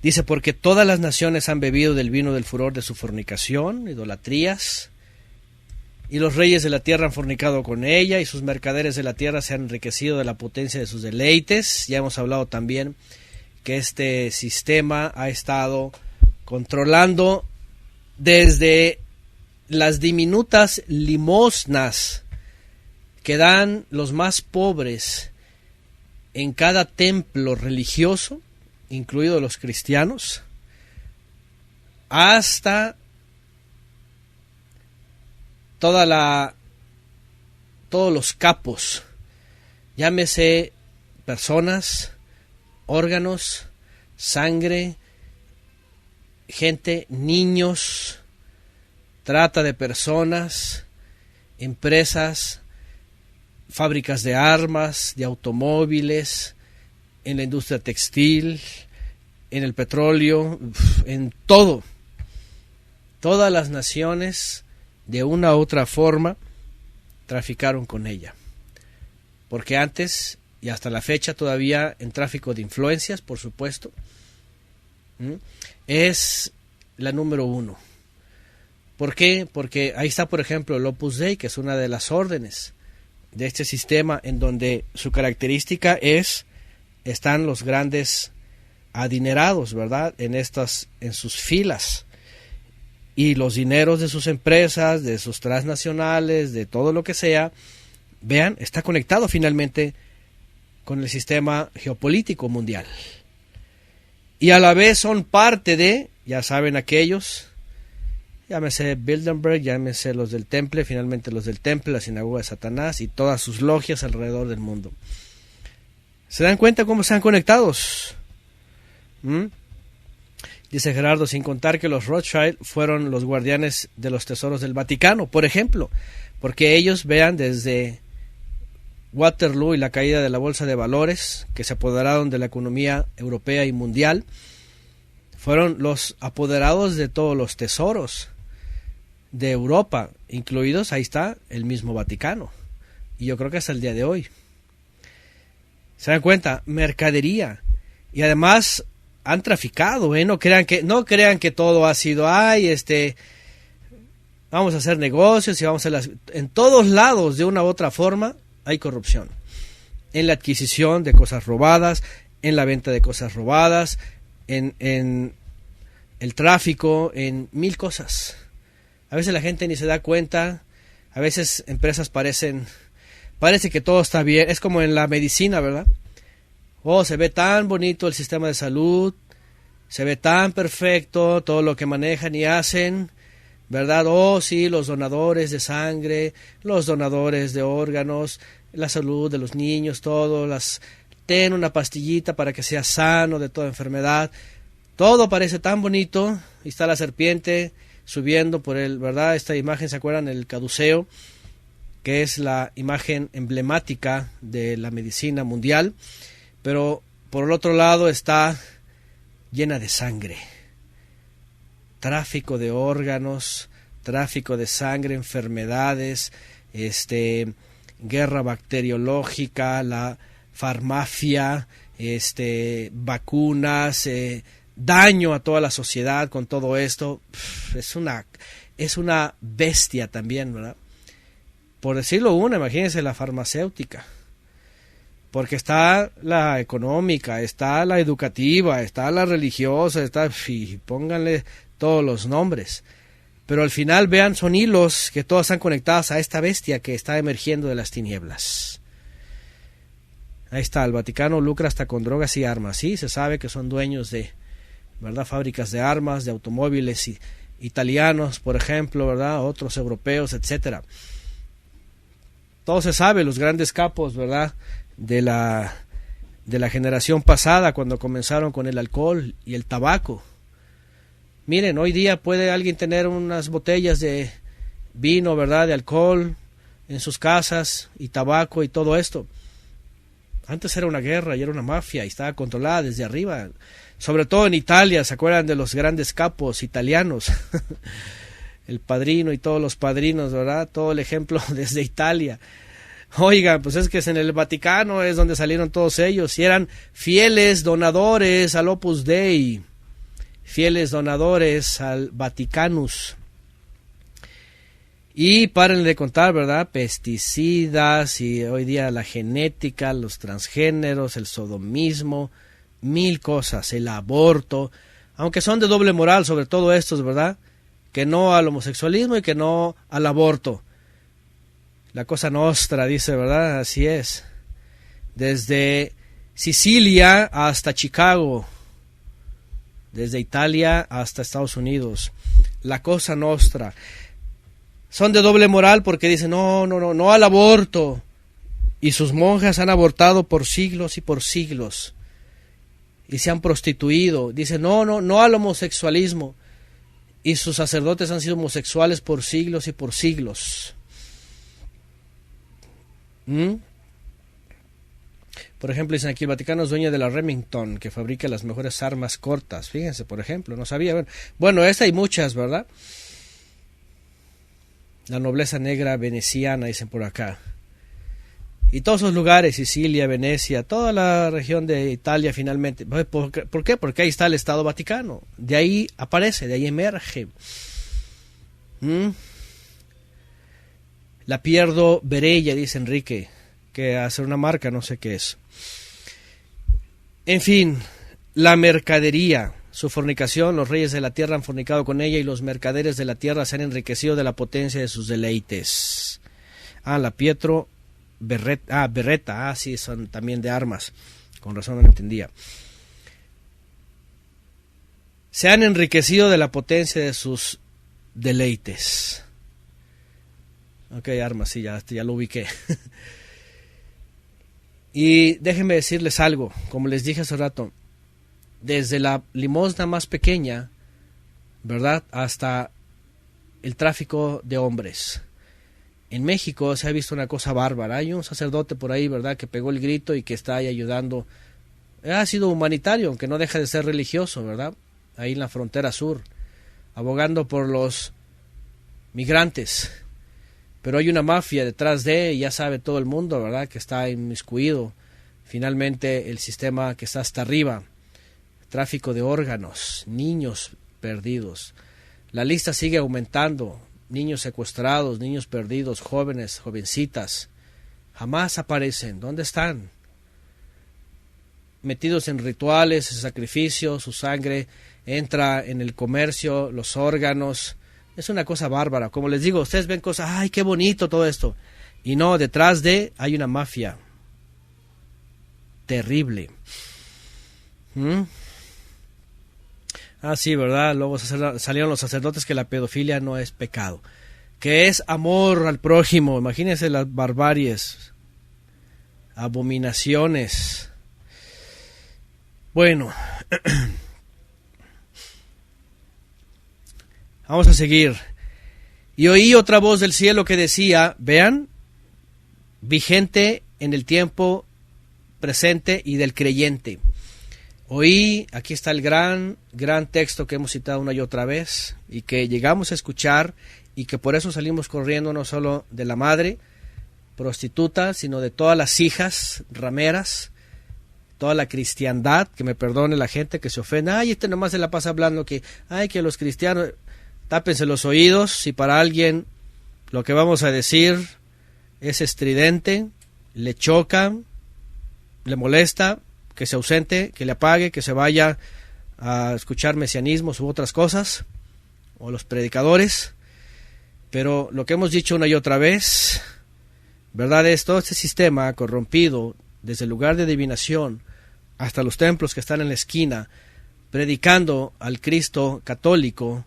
Dice, porque todas las naciones han bebido del vino del furor de su fornicación, idolatrías, y los reyes de la tierra han fornicado con ella, y sus mercaderes de la tierra se han enriquecido de la potencia de sus deleites. Ya hemos hablado también que este sistema ha estado controlando desde las diminutas limosnas que dan los más pobres en cada templo religioso, incluidos los cristianos, hasta todos los capos, llámese personas, órganos, sangre, gente, niños, trata de personas, empresas, fábricas de armas, de automóviles, en la industria textil, en el petróleo, en todo. Todas las naciones, de una u otra forma, traficaron con ella. Porque antes, y hasta la fecha todavía, en tráfico de influencias, por supuesto, es la número 1. ¿Por qué? Porque ahí está, por ejemplo, el Opus Dei, que es una de las órdenes de este sistema, en donde su característica están los grandes adinerados, ¿verdad?, en sus filas, y los dineros de sus empresas, de sus transnacionales, de todo lo que sea, vean, está conectado finalmente con el sistema geopolítico mundial. Y a la vez son parte de, ya saben aquellos, Llámese Bilderberg, llámese los del Temple, finalmente los del Temple, la sinagoga de Satanás y todas sus logias alrededor del mundo. ¿Se dan cuenta cómo están conectados? Dice Gerardo, sin contar que los Rothschild fueron los guardianes de los tesoros del Vaticano, por ejemplo, porque ellos, vean, desde Waterloo y la caída de la bolsa de valores, que se apoderaron de la economía europea y mundial, fueron los apoderados de todos los tesoros de Europa, incluidos, ahí está, el mismo Vaticano, y yo creo que hasta el día de hoy. ¿Se dan cuenta? Mercadería. Y además han traficado, no crean que todo ha sido, vamos a hacer negocios y vamos a en todos lados, de una u otra forma, hay corrupción. En la adquisición de cosas robadas, en la venta de cosas robadas, en el tráfico, en mil cosas. A veces la gente ni se da cuenta, a veces empresas parece que todo está bien, es como en la medicina, ¿verdad? Se ve tan bonito el sistema de salud, se ve tan perfecto todo lo que manejan y hacen, ¿verdad? Sí, los donadores de sangre, los donadores de órganos, la salud de los niños, todo, ten una pastillita para que seas sano de toda enfermedad. Todo parece tan bonito, y está la serpiente subiendo por ¿verdad? Esta imagen, ¿se acuerdan? El caduceo, que es la imagen emblemática de la medicina mundial. Pero por el otro lado está llena de sangre, tráfico de órganos, tráfico de sangre, enfermedades, guerra bacteriológica, la farmacia, vacunas, daño a toda la sociedad con todo esto. Es una bestia también, ¿verdad? Por decirlo imagínense la farmacéutica. Porque está la económica, está la educativa, está la religiosa, pónganle todos los nombres. Pero al final, vean, son hilos que todos están conectados a esta bestia que está emergiendo de las tinieblas. Ahí está, el Vaticano lucra hasta con drogas y armas. Sí, se sabe que son dueños de, ¿verdad?, fábricas de armas, de automóviles italianos, por ejemplo, ¿verdad?, otros europeos, etcétera. Todo se sabe, los grandes capos, ¿verdad?, de la generación pasada, cuando comenzaron con el alcohol y el tabaco. Miren, hoy día puede alguien tener unas botellas de vino, ¿verdad?, de alcohol en sus casas, y tabaco y todo esto. Antes era una guerra y era una mafia y estaba controlada desde arriba, sobre todo en Italia. ¿Se acuerdan de los grandes capos italianos? El Padrino y todos los padrinos, ¿verdad? Todo el ejemplo desde Italia. Oigan, pues es que es en el Vaticano es donde salieron todos ellos, y eran fieles donadores al Opus Dei, fieles donadores al Vaticanus. Y paren de contar, ¿verdad? Pesticidas, y hoy día la genética, los transgéneros, el sodomismo, mil cosas, el aborto, aunque son de doble moral sobre todo estos, ¿verdad? Que no al homosexualismo y que no al aborto. La cosa nostra, dice, ¿verdad? Así es. Desde Sicilia hasta Chicago, desde Italia hasta Estados Unidos, la cosa nostra. Son de doble moral porque dicen no al aborto, y sus monjas han abortado por siglos y por siglos y se han prostituido. Dicen no al homosexualismo, y sus sacerdotes han sido homosexuales por siglos y por siglos. Por ejemplo, dicen aquí, el Vaticano es dueño de la Remington, que fabrica las mejores armas cortas. Fíjense, por ejemplo, no sabía. Bueno, esta hay muchas, ¿verdad? La nobleza negra veneciana, dicen por acá. Y todos esos lugares, Sicilia, Venecia, toda la región de Italia finalmente. ¿Por qué? Porque ahí está el Estado Vaticano. De ahí aparece, de ahí emerge. La Pierdo Berella, dice Enrique, que hace una marca, no sé qué es. En fin, la mercadería, su fornicación, los reyes de la tierra han fornicado con ella, y los mercaderes de la tierra se han enriquecido de la potencia de sus deleites. La Pietro Beretta, sí, son también de armas, con razón no entendía. Se han enriquecido de la potencia de sus deleites. Ok, Arma, sí, ya lo ubiqué. Y déjenme decirles algo, como les dije hace rato, desde la limosna más pequeña, ¿verdad?, hasta el tráfico de hombres. En México se ha visto una cosa bárbara. Hay un sacerdote por ahí, ¿verdad?, que pegó el grito y que está ahí ayudando. Ha sido humanitario, aunque no deja de ser religioso, ¿verdad?, ahí en la frontera sur, abogando por los migrantes. Pero hay una mafia detrás de, y ya sabe todo el mundo, ¿verdad?, que está inmiscuido. Finalmente el sistema que está hasta arriba, tráfico de órganos, niños perdidos. La lista sigue aumentando, niños secuestrados, niños perdidos, jóvenes, jovencitas. Jamás aparecen. ¿Dónde están? Metidos en rituales, en sacrificios, su sangre entra en el comercio, los órganos. Es una cosa bárbara. Como les digo, ustedes ven cosas, ¡ay, qué bonito todo esto! Y no, detrás de hay una mafia terrible. Ah, sí, ¿verdad? Luego salieron los sacerdotes que la pedofilia no es pecado, que es amor al prójimo. Imagínense las barbaries, abominaciones. Bueno, vamos a seguir. Y oí otra voz del cielo que decía, vean, vigente en el tiempo presente y del creyente. Oí, aquí está el gran texto que hemos citado una y otra vez y que llegamos a escuchar y que por eso salimos corriendo no solo de la madre prostituta, sino de todas las hijas rameras, toda la cristiandad, que me perdone la gente que se ofenda, ay, nomás se la pasa hablando que los cristianos, tápense los oídos, si para alguien lo que vamos a decir es estridente, le choca, le molesta, que se ausente, que le apague, que se vaya a escuchar mesianismos u otras cosas, o los predicadores. Pero lo que hemos dicho una y otra vez, ¿verdad?, es todo este sistema corrompido, desde el lugar de adivinación hasta los templos que están en la esquina, predicando al Cristo católico,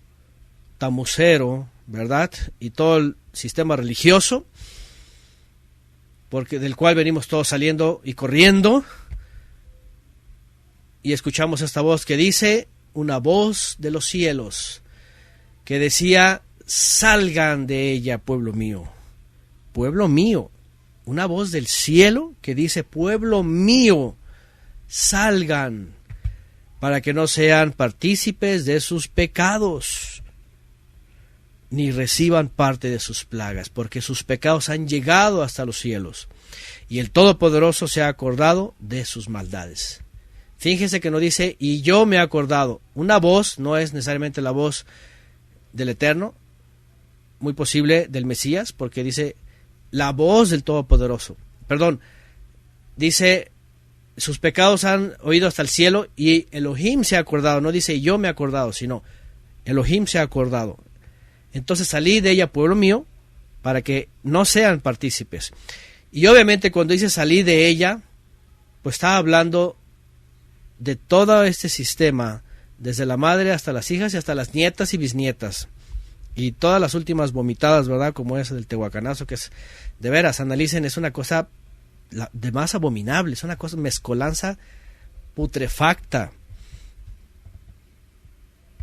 tamucero, ¿verdad?, y todo el sistema religioso, porque del cual venimos todos saliendo y corriendo. Y escuchamos esta voz que dice, una voz de los cielos, que decía, salgan de ella, pueblo mío. Pueblo mío. Una voz del cielo que dice, pueblo mío, salgan, para que no sean partícipes de sus pecados, ni reciban parte de sus plagas, porque sus pecados han llegado hasta los cielos, y el Todopoderoso se ha acordado de sus maldades. Fíjense que no dice, y yo me he acordado. Una voz no es necesariamente la voz del Eterno, muy posible del Mesías, porque dice, la voz del Todopoderoso. Perdón, dice, sus pecados han oído hasta el cielo, y Elohim se ha acordado. No dice, yo me he acordado, sino, Elohim se ha acordado. Entonces salí de ella, pueblo mío, para que no sean partícipes. Y obviamente cuando dice salí de ella, pues está hablando de todo este sistema, desde la madre hasta las hijas y hasta las nietas y bisnietas, y todas las últimas vomitadas, ¿verdad?, como esa del tehuacanazo, que es, de veras, analicen, es una cosa de más abominable, es una cosa mezcolanza putrefacta,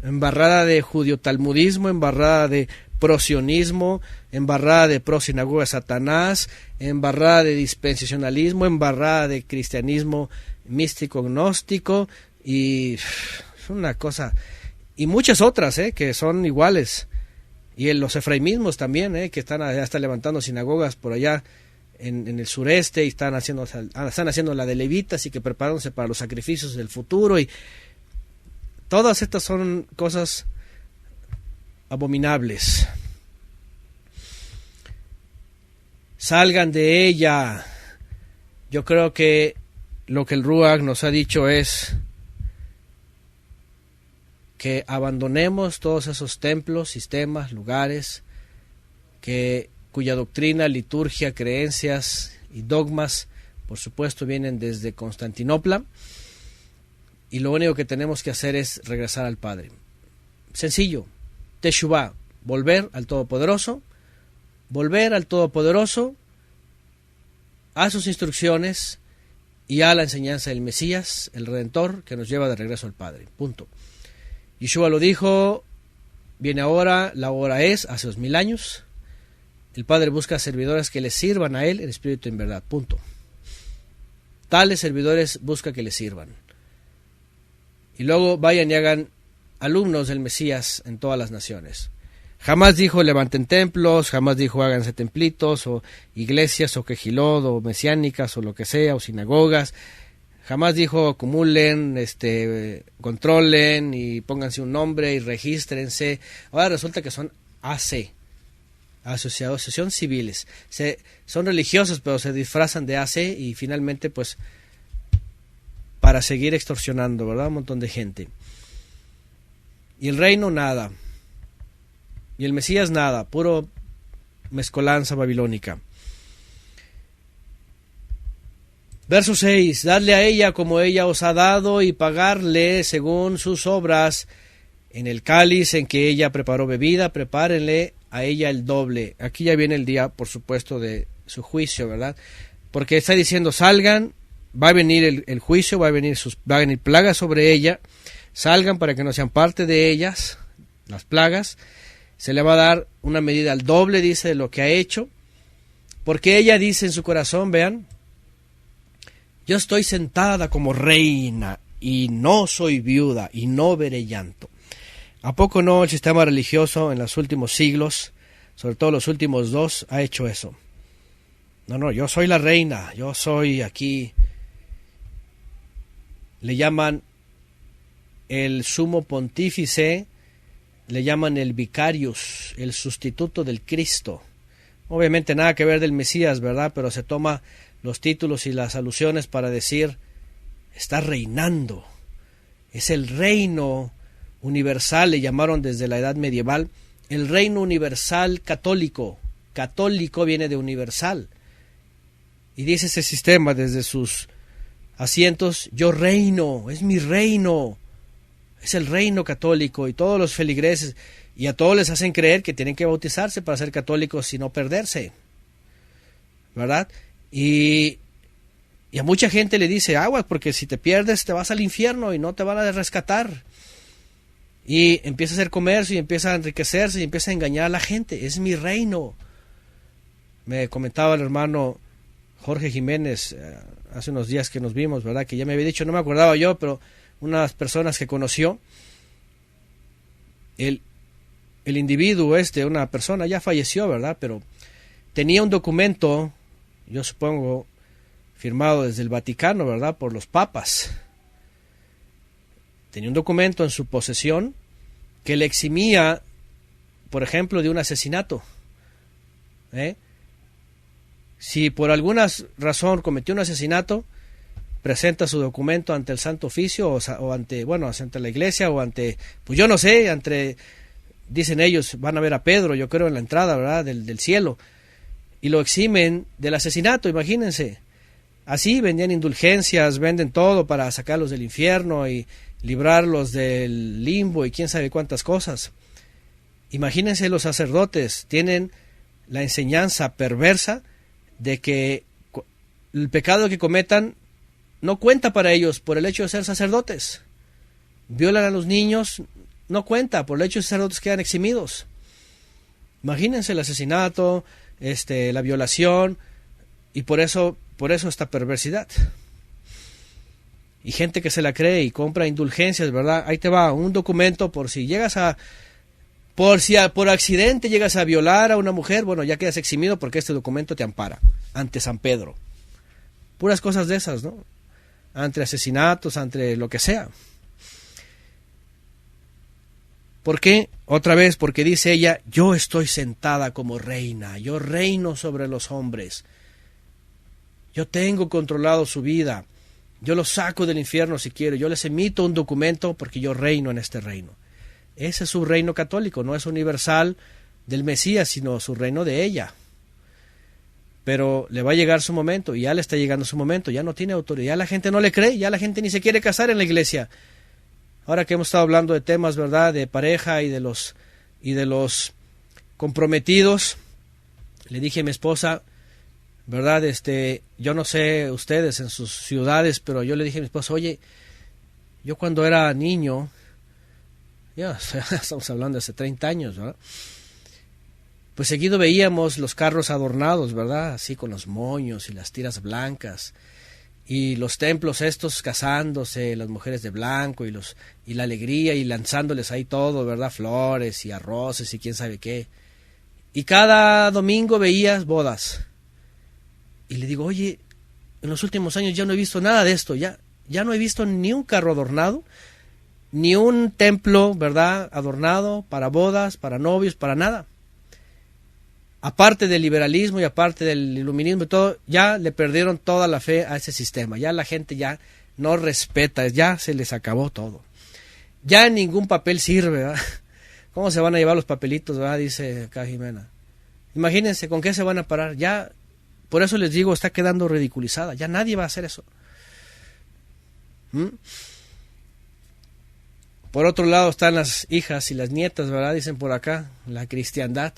embarrada de judio-talmudismo, embarrada de prosionismo, embarrada de prosinagoga de Satanás, embarrada de dispensacionalismo, embarrada de cristianismo místico gnóstico, y es una cosa, y muchas otras que son iguales, y en los efraimismos también, que están levantando sinagogas por allá en el sureste, y están haciendo la de levitas, y que preparándose para los sacrificios del futuro, y todas estas son cosas abominables. Salgan de ella. Yo creo que lo que el Ruach nos ha dicho es que abandonemos todos esos templos, sistemas, lugares cuya doctrina, liturgia, creencias y dogmas, por supuesto, vienen desde Constantinopla, y lo único que tenemos que hacer es regresar al Padre. Sencillo, Teshuvah, volver al Todopoderoso, a sus instrucciones y a la enseñanza del Mesías, el Redentor, que nos lleva de regreso al Padre. Punto. Yeshua lo dijo, viene ahora, la hora es, hace 2000 años. El Padre busca servidores que le sirvan a Él en espíritu y en verdad. Punto. Tales servidores busca que le sirvan. Y luego vayan y hagan alumnos del Mesías en todas las naciones. Jamás dijo levanten templos, jamás dijo háganse templitos o iglesias o quejilod o mesiánicas o lo que sea o sinagogas. Jamás dijo acumulen, controlen y pónganse un nombre y regístrense. Ahora resulta que son AC, asociación civiles. Son religiosos pero se disfrazan de AC y finalmente pues para seguir extorsionando, ¿verdad? Un montón de gente. Y el reino nada. Y el Mesías nada, puro mezcolanza babilónica. Verso 6, dadle a ella como ella os ha dado y pagarle según sus obras. En el cáliz en que ella preparó bebida, prepárenle a ella el doble. Aquí ya viene el día, por supuesto, de su juicio, ¿verdad? Porque está diciendo, salgan, va a venir el juicio, va a venir plagas sobre ella, salgan para que no sean parte de ellas, las plagas. Se le va a dar una medida al doble, dice, de lo que ha hecho, porque ella dice en su corazón, vean, yo estoy sentada como reina y no soy viuda y no veré llanto. ¿A poco no el sistema religioso en los últimos siglos, sobre todo los últimos 2, ha hecho eso? No, yo soy la reina, yo soy aquí. Le llaman el sumo pontífice, le llaman el vicarius, el sustituto del Cristo. Obviamente nada que ver del Mesías, ¿verdad? Pero se toma los títulos y las alusiones para decir, está reinando. Es el reino universal, le llamaron desde la edad medieval, el reino universal católico. Católico viene de universal. Y dice ese sistema desde sus asientos, yo reino, es mi reino. Es el reino católico y todos los feligreses y a todos les hacen creer que tienen que bautizarse para ser católicos y no perderse, ¿verdad? Y a mucha gente le dice aguas porque si te pierdes te vas al infierno y no te van a rescatar. Y empieza a hacer comercio y empieza a enriquecerse y empieza a engañar a la gente. Es mi reino. Me comentaba el hermano Jorge Jiménez hace unos días que nos vimos, ¿verdad? Que ya me había dicho, no me acordaba yo, pero unas personas que conoció, el individuo una persona ya falleció, ¿verdad? Pero tenía un documento, yo supongo, firmado desde el Vaticano, ¿verdad? Por los papas. Tenía un documento en su posesión que le eximía, por ejemplo, de un asesinato. Si por alguna razón cometió un asesinato, presenta su documento ante el Santo Oficio o ante la iglesia o ante, pues yo no sé, dicen ellos, van a ver a Pedro, yo creo en la entrada, ¿verdad? del cielo, y lo eximen del asesinato, imagínense. Así vendían indulgencias, venden todo para sacarlos del infierno y librarlos del limbo y quién sabe cuántas cosas. Imagínense, los sacerdotes tienen la enseñanza perversa de que el pecado que cometan no cuenta para ellos por el hecho de ser sacerdotes. Violan a los niños, no cuenta, por el hecho de ser sacerdotes quedan eximidos. Imagínense el asesinato, la violación, y por eso esta perversidad. Y gente que se la cree y compra indulgencias, ¿verdad? Ahí te va un documento por si por accidente llegas a violar a una mujer, bueno, ya quedas eximido porque este documento te ampara ante San Pedro. Puras cosas de esas, ¿no? Ante asesinatos, ante lo que sea. ¿Por qué? Otra vez, porque dice ella, yo estoy sentada como reina, yo reino sobre los hombres, yo tengo controlado su vida, yo los saco del infierno si quiero, yo les emito un documento porque yo reino en este reino. Ese es su reino católico, no es universal del Mesías, sino su reino de ella. Pero le va a llegar su momento, y ya le está llegando su momento, ya no tiene autoridad, ya la gente no le cree, ya la gente ni se quiere casar en la iglesia. Ahora que hemos estado hablando de temas, ¿verdad?, de pareja y de los comprometidos. Le dije a mi esposa, ¿verdad? Yo no sé ustedes en sus ciudades, pero yo le dije a mi esposa, oye, yo cuando era niño, ya estamos hablando de hace 30 años, ¿verdad? Pues seguido veíamos los carros adornados, ¿verdad? Así con los moños y las tiras blancas. Y los templos estos casándose, las mujeres de blanco y la alegría y lanzándoles ahí todo, ¿verdad? Flores y arroces y quién sabe qué. Y cada domingo veías bodas. Y le digo, oye, en los últimos años ya no he visto nada de esto, ya no he visto ni un carro adornado, ni un templo, ¿verdad? Adornado para bodas, para novios, para nada. Aparte del liberalismo y aparte del iluminismo y todo, ya le perdieron toda la fe a ese sistema. Ya la gente ya no respeta, ya se les acabó todo. Ya ningún papel sirve, ¿verdad? ¿Cómo se van a llevar los papelitos, verdad? Dice acá Jimena. Imagínense, ¿con qué se van a parar? Ya, por eso les digo, está quedando ridiculizada. Ya nadie va a hacer eso. Por otro lado están las hijas y las nietas, ¿verdad? Dicen por acá, la cristiandad.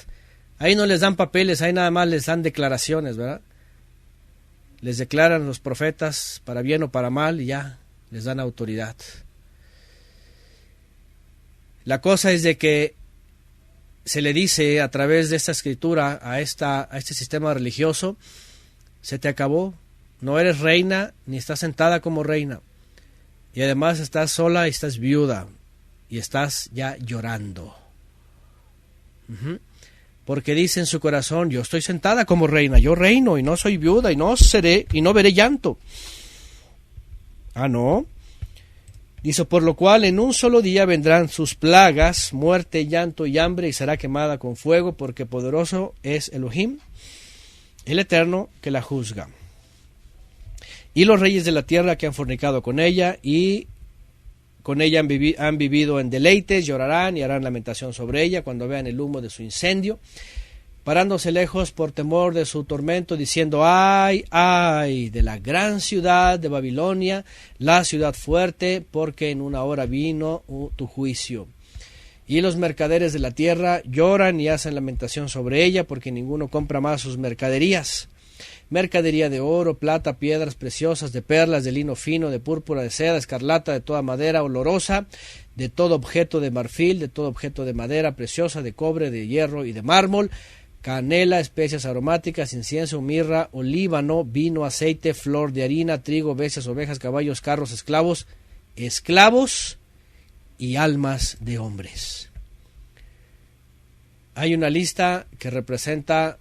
Ahí no les dan papeles, ahí nada más les dan declaraciones, ¿verdad? Les declaran los profetas para bien o para mal y ya les dan autoridad. La cosa es de que se le dice a través de esta escritura a este sistema religioso, se te acabó, no eres reina ni estás sentada como reina. Y además estás sola y estás viuda y estás ya llorando. Porque dice en su corazón, yo estoy sentada como reina, yo reino y no soy viuda y no seré y no veré llanto. Ah, no. Dice, por lo cual en un solo día vendrán sus plagas, muerte, llanto y hambre, y será quemada con fuego, porque poderoso es Elohim, el Eterno, que la juzga. Y los reyes de la tierra que han fornicado con ella, y con ella han vivido en deleites, llorarán y harán lamentación sobre ella cuando vean el humo de su incendio, parándose lejos por temor de su tormento, diciendo, ay, ay, de la gran ciudad de Babilonia, la ciudad fuerte, porque en una hora vino tu juicio. Y los mercaderes de la tierra lloran y hacen lamentación sobre ella, porque ninguno compra más sus mercaderías. Mercadería de oro, plata, piedras preciosas, de perlas, de lino fino, de púrpura, de seda, escarlata, de toda madera olorosa, de todo objeto de marfil, de todo objeto de madera preciosa, de cobre, de hierro y de mármol, canela, especias aromáticas, incienso, mirra, olíbano, vino, aceite, flor de harina, trigo, bestias, ovejas, caballos, carros, esclavos y almas de hombres. Hay una lista que representa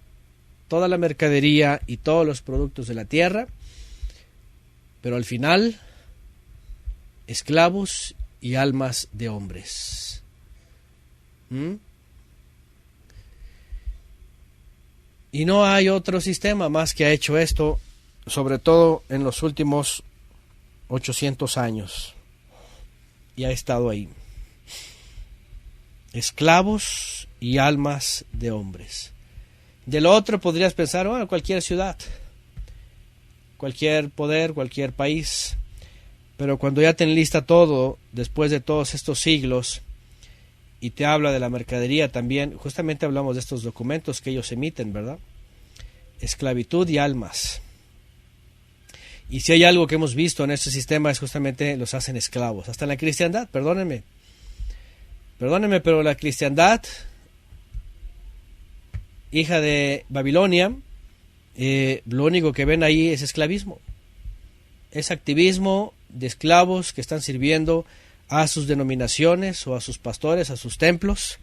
toda la mercadería y todos los productos de la tierra, pero al final, esclavos y almas de hombres. Y no hay otro sistema más que ha hecho esto, sobre todo en los últimos 800 años, y ha estado ahí. Esclavos y almas de hombres. De lo otro podrías pensar, bueno, cualquier ciudad, cualquier poder, cualquier país. Pero cuando ya te enlista todo, después de todos estos siglos, y te habla de la mercadería también, justamente hablamos de estos documentos que ellos emiten, ¿verdad? Esclavitud y almas. Y si hay algo que hemos visto en este sistema es justamente los hacen esclavos. Hasta en la cristiandad, perdónenme, pero la cristiandad, hija de Babilonia, lo único que ven ahí es esclavismo. Es activismo de esclavos que están sirviendo a sus denominaciones o a sus pastores, a sus templos,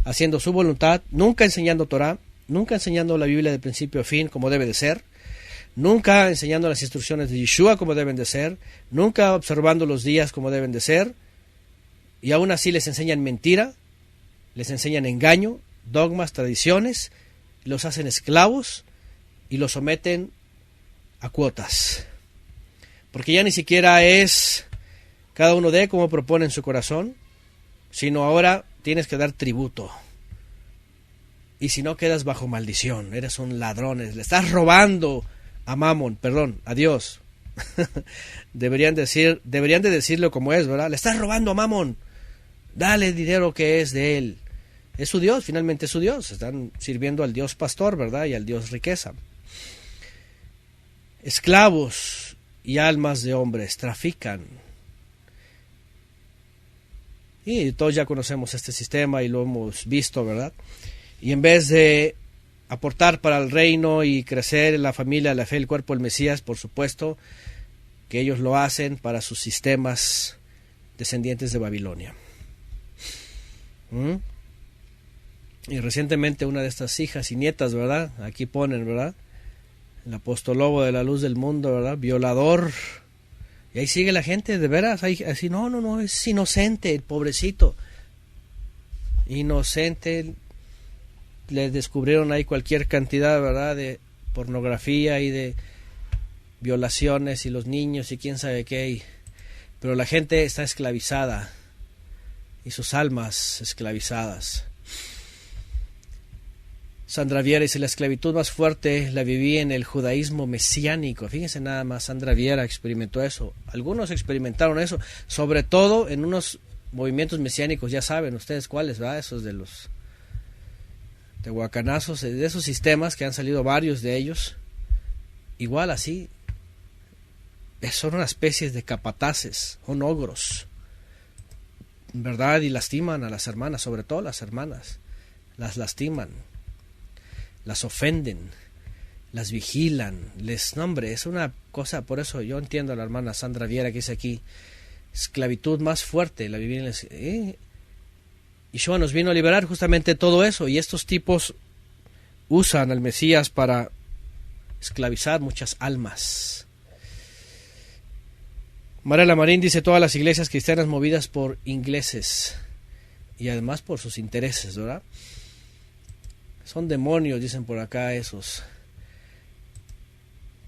haciendo su voluntad, nunca enseñando Torah, nunca enseñando la Biblia de principio a fin como debe de ser, nunca enseñando las instrucciones de Yeshua como deben de ser, nunca observando los días como deben de ser, y aún así les enseñan mentira, les enseñan engaño, dogmas, tradiciones, los hacen esclavos y los someten a cuotas. Porque ya ni siquiera es cada uno de como propone en su corazón, sino ahora tienes que dar tributo. Y si no, quedas bajo maldición, eres un ladrón, le estás robando a Mamón, a Dios. deberían de decirlo como es, ¿verdad? Le estás robando a Mamón, dale el dinero que es de él. Es su Dios, finalmente es su Dios. Están sirviendo al Dios pastor, ¿verdad? Y al Dios riqueza. Esclavos y almas de hombres trafican. Y todos ya conocemos este sistema y lo hemos visto, ¿verdad? Y en vez de aportar para el reino y crecer en la familia, la fe, el cuerpo del Mesías, por supuesto, que ellos lo hacen para sus sistemas descendientes de Babilonia. Y recientemente una de estas hijas y nietas, ¿verdad? Aquí ponen, ¿verdad? El apostolobo de la luz del mundo, ¿verdad? Violador. Y ahí sigue la gente, de veras, ahí, así, no, es inocente, el pobrecito. Inocente. Le descubrieron ahí cualquier cantidad, ¿verdad? De pornografía y de violaciones y los niños y quién sabe qué. Pero la gente está esclavizada y sus almas esclavizadas. Sandra Viera dice, la esclavitud más fuerte la viví en el judaísmo mesiánico. Fíjense nada más, Sandra Viera experimentó eso. Algunos experimentaron eso, sobre todo en unos movimientos mesiánicos, ya saben ustedes cuáles, ¿verdad? Esos de los tehuacanazos, de esos sistemas que han salido varios de ellos. Igual así, son una especie de capataces, son ogros, ¿verdad? Y lastiman a las hermanas, sobre todo las hermanas. Las lastiman. Las ofenden, las vigilan, hombre, es una cosa, por eso yo entiendo a la hermana Sandra Viera que dice aquí, esclavitud más fuerte, la viví en Yeshua nos vino a liberar justamente todo eso, y estos tipos usan al Mesías para esclavizar muchas almas. Mariela Marín dice, todas las iglesias cristianas movidas por ingleses, y además por sus intereses, ¿verdad? Son demonios, dicen por acá esos.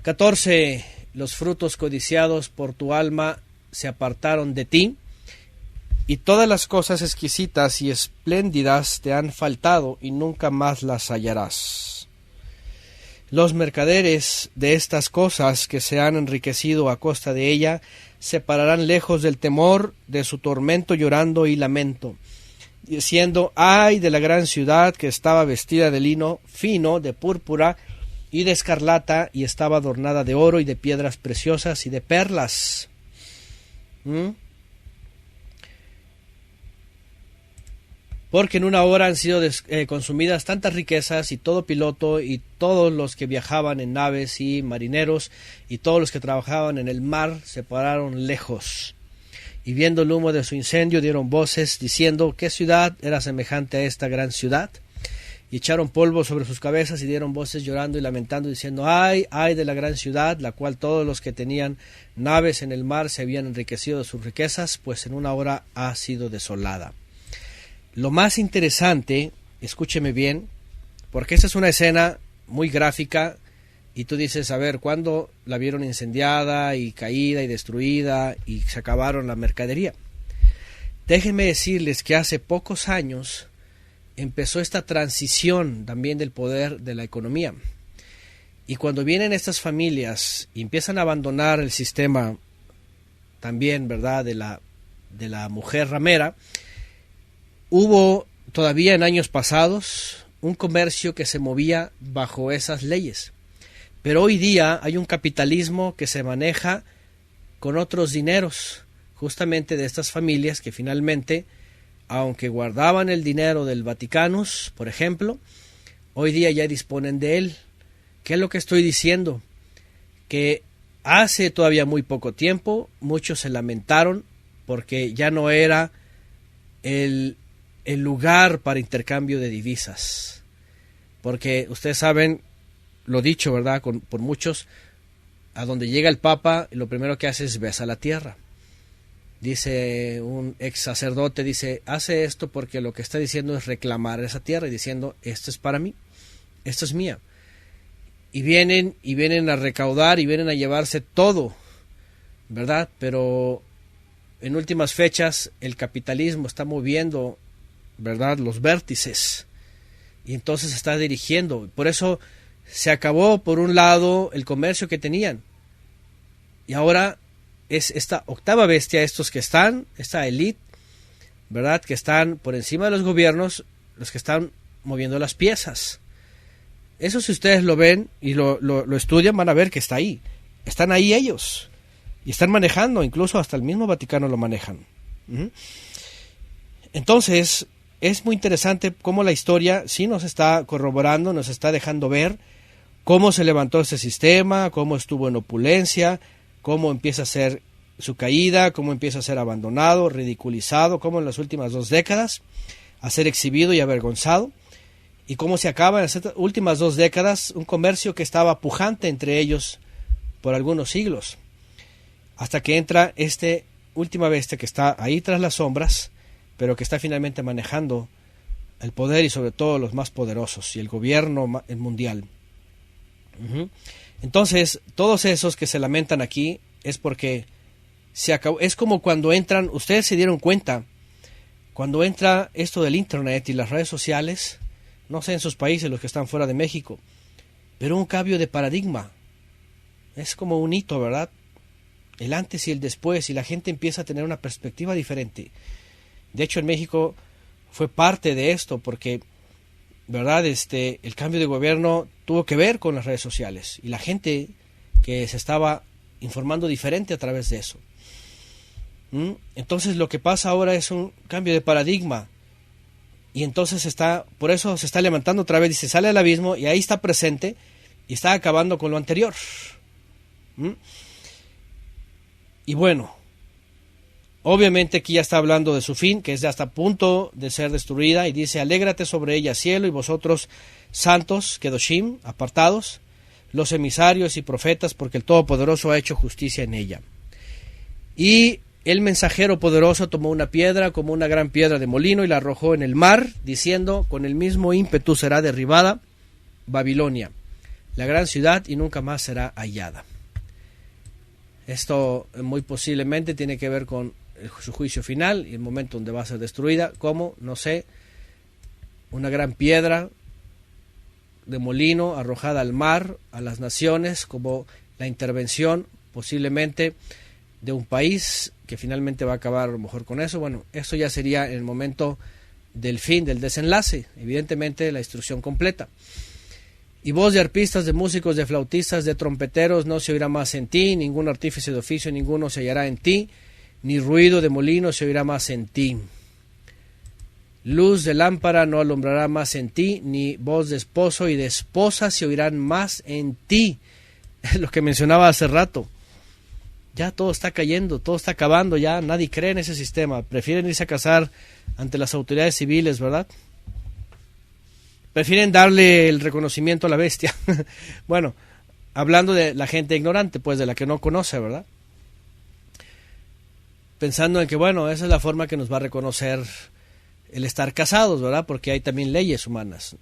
14. Los frutos codiciados por tu alma se apartaron de ti, y todas las cosas exquisitas y espléndidas te han faltado, y nunca más las hallarás. Los mercaderes de estas cosas que se han enriquecido a costa de ella se pararán lejos del temor de su tormento, llorando y lamento, diciendo, ay de la gran ciudad que estaba vestida de lino fino, de púrpura y de escarlata, y estaba adornada de oro y de piedras preciosas y de perlas. Porque en una hora han sido consumidas tantas riquezas, y todo piloto y todos los que viajaban en naves y marineros y todos los que trabajaban en el mar se pararon lejos. Y viendo el humo de su incendio dieron voces diciendo, ¿qué ciudad era semejante a esta gran ciudad? Y echaron polvo sobre sus cabezas y dieron voces llorando y lamentando diciendo, ay de la gran ciudad, la cual todos los que tenían naves en el mar se habían enriquecido de sus riquezas, pues en una hora ha sido desolada. Lo más interesante, escúcheme bien, porque esta es una escena muy gráfica, y tú dices, a ver, ¿cuándo la vieron incendiada y caída y destruida y se acabaron la mercadería? Déjenme decirles que hace pocos años empezó esta transición también del poder de la economía. Y cuando vienen estas familias y empiezan a abandonar el sistema también, ¿verdad?, de la mujer ramera, hubo todavía en años pasados un comercio que se movía bajo esas leyes. Pero hoy día hay un capitalismo que se maneja con otros dineros, justamente de estas familias que finalmente, aunque guardaban el dinero del Vaticanus, por ejemplo, hoy día ya disponen de él. ¿Qué es lo que estoy diciendo? Que hace todavía muy poco tiempo muchos se lamentaron porque ya no era el lugar para intercambio de divisas. Porque ustedes saben, lo dicho, ¿verdad?, por muchos, a donde llega el Papa, lo primero que hace es besar la tierra. Dice un ex sacerdote, dice, hace esto porque lo que está diciendo es reclamar esa tierra y diciendo, esto es para mí, esto es mía. Y vienen a recaudar y vienen a llevarse todo, ¿verdad? Pero en últimas fechas el capitalismo está moviendo, ¿verdad?, los vértices, y entonces está dirigiendo. Por eso se acabó, por un lado, el comercio que tenían, y ahora es esta octava bestia, estos que están, esta élite, ¿verdad?, que están por encima de los gobiernos, los que están moviendo las piezas. Eso, si ustedes lo ven y lo estudian, van a ver que está ahí. Están ahí ellos. Y están manejando, incluso hasta el mismo Vaticano lo manejan. Entonces, es muy interesante cómo la historia sí nos está corroborando, nos está dejando ver cómo se levantó ese sistema, cómo estuvo en opulencia, cómo empieza a ser su caída, cómo empieza a ser abandonado, ridiculizado, cómo en las últimas 2 décadas a ser exhibido y avergonzado, y cómo se acaba en las últimas 2 décadas un comercio que estaba pujante entre ellos por algunos siglos, hasta que entra este última bestia que está ahí tras las sombras, pero que está finalmente manejando el poder y sobre todo los más poderosos y el gobierno mundial. Entonces, todos esos que se lamentan aquí es porque se acabó. Es como cuando entran, ustedes se dieron cuenta, cuando entra esto del internet y las redes sociales, no sé en sus países, los que están fuera de México, pero un cambio de paradigma. Es como un hito, ¿verdad? El antes y el después, y la gente empieza a tener una perspectiva diferente. De hecho, en México fue parte de esto, porque, ¿verdad? El cambio de gobierno tuvo que ver con las redes sociales y la gente que se estaba informando diferente a través de eso. Entonces, lo que pasa ahora es un cambio de paradigma, y entonces por eso se está levantando otra vez y se sale al abismo, y ahí está presente y está acabando con lo anterior. Y bueno, obviamente aquí ya está hablando de su fin, que es hasta a punto de ser destruida, y dice: alégrate sobre ella, cielo, y vosotros santos, kedoshim, apartados, los emisarios y profetas, porque el Todopoderoso ha hecho justicia en ella. Y el mensajero poderoso tomó una piedra como una gran piedra de molino y la arrojó en el mar, diciendo: con el mismo ímpetu será derribada Babilonia, la gran ciudad, y nunca más será hallada. Esto muy posiblemente tiene que ver con su juicio final y el momento donde va a ser destruida. ¿Cómo? No sé. Una gran piedra de molino arrojada al mar, a las naciones, como la intervención posiblemente de un país que finalmente va a acabar a lo mejor con eso. Bueno, esto ya sería en el momento del fin, del desenlace, evidentemente la destrucción completa. Y voz de arpistas, de músicos, de flautistas, de trompeteros no se oirá más en ti, ningún artífice de oficio ninguno se hallará en ti, ni ruido de molino se oirá más en ti. Luz de lámpara no alumbrará más en ti, ni voz de esposo y de esposa se oirán más en ti. Es lo que mencionaba hace rato. Ya todo está cayendo, todo está acabando, ya nadie cree en ese sistema. Prefieren irse a casar ante las autoridades civiles, ¿verdad? Prefieren darle el reconocimiento a la bestia. Bueno, hablando de la gente ignorante, pues de la que no conoce, ¿verdad? Pensando en que, bueno, esa es la forma que nos va a reconocer el estar casados, ¿verdad? Porque hay también leyes humanas.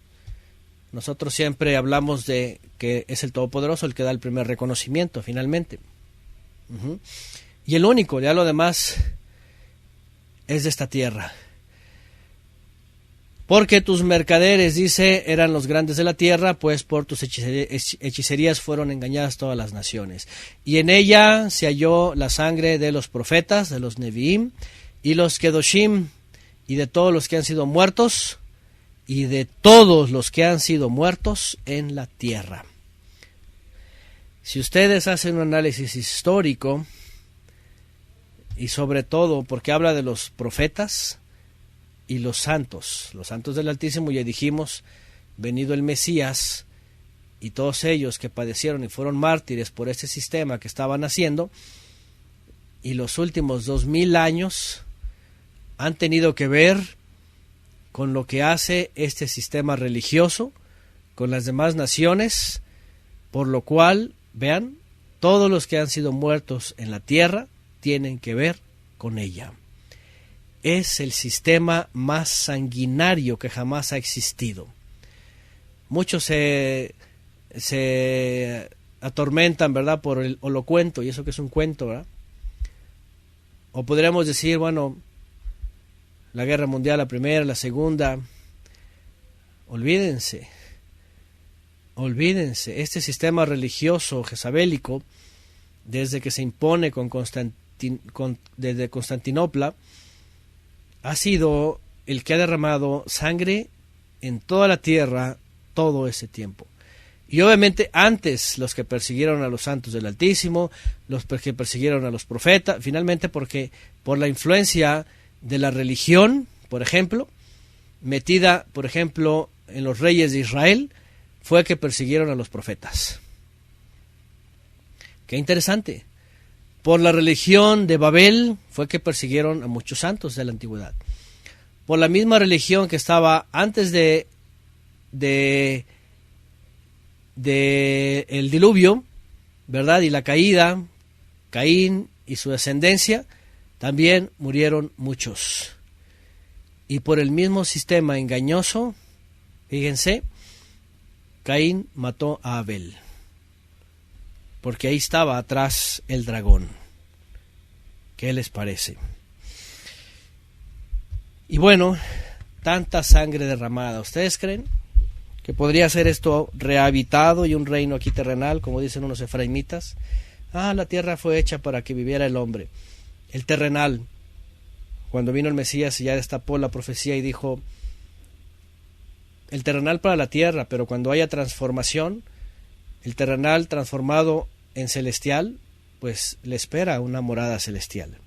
Nosotros siempre hablamos de que es el Todopoderoso el que da el primer reconocimiento, finalmente. Y el único, ya lo demás es de esta tierra. Porque tus mercaderes, dice, eran los grandes de la tierra, pues por tus hechicerías fueron engañadas todas las naciones. Y en ella se halló la sangre de los profetas, de los Neviim, y los Kedoshim, y de todos los que han sido muertos, y de todos los que han sido muertos en la tierra. Si ustedes hacen un análisis histórico, y sobre todo porque habla de los profetas y los santos del Altísimo, ya dijimos, venido el Mesías, y todos ellos que padecieron y fueron mártires por este sistema que estaban haciendo, y los últimos 2000 años han tenido que ver con lo que hace este sistema religioso con las demás naciones, por lo cual, vean, todos los que han sido muertos en la tierra tienen que ver con ella. Es el sistema más sanguinario que jamás ha existido. Muchos se atormentan, ¿verdad?, por el holocuento, y eso que es un cuento, ¿verdad? O podríamos decir, bueno, la guerra mundial, la primera, la segunda. Olvídense, este sistema religioso jezabélico, desde que se impone desde Constantinopla, ha sido el que ha derramado sangre en toda la tierra todo ese tiempo. Y obviamente antes los que persiguieron a los santos del Altísimo, los que persiguieron a los profetas, finalmente porque por la influencia de la religión, por ejemplo, metida, por ejemplo, en los reyes de Israel, fue que persiguieron a los profetas. Qué interesante. Por la religión de Babel fue que persiguieron a muchos santos de la antigüedad. Por la misma religión que estaba antes de el diluvio, ¿verdad? Y la caída, Caín y su descendencia, también murieron muchos. Y por el mismo sistema engañoso, fíjense, Caín mató a Abel, porque ahí estaba atrás el dragón. ¿Qué les parece? Y bueno, tanta sangre derramada, ¿ustedes creen que podría ser esto rehabitado y un reino aquí terrenal, como dicen unos efraimitas? La tierra fue hecha para que viviera el hombre. El terrenal, cuando vino el Mesías y ya destapó la profecía y dijo, el terrenal para la tierra, pero cuando haya transformación, el terrenal transformado en celestial, pues le espera una morada celestial.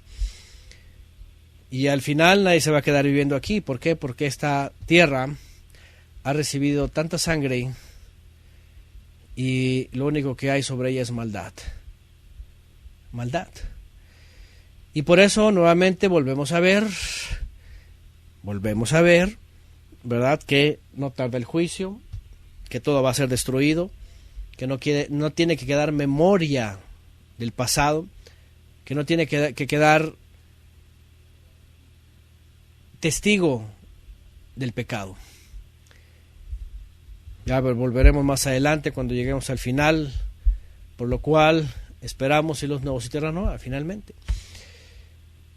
Y al final nadie se va a quedar viviendo aquí. ¿Por qué? Porque esta tierra ha recibido tanta sangre y lo único que hay sobre ella es maldad. Maldad. Y por eso nuevamente volvemos a ver, ¿verdad? Que no tarda el juicio, que todo va a ser destruido, que no tiene que quedar memoria del pasado, que no tiene que quedar testigo del pecado. Ya volveremos más adelante cuando lleguemos al final, por lo cual esperamos y los nuevos y tierra nueva finalmente.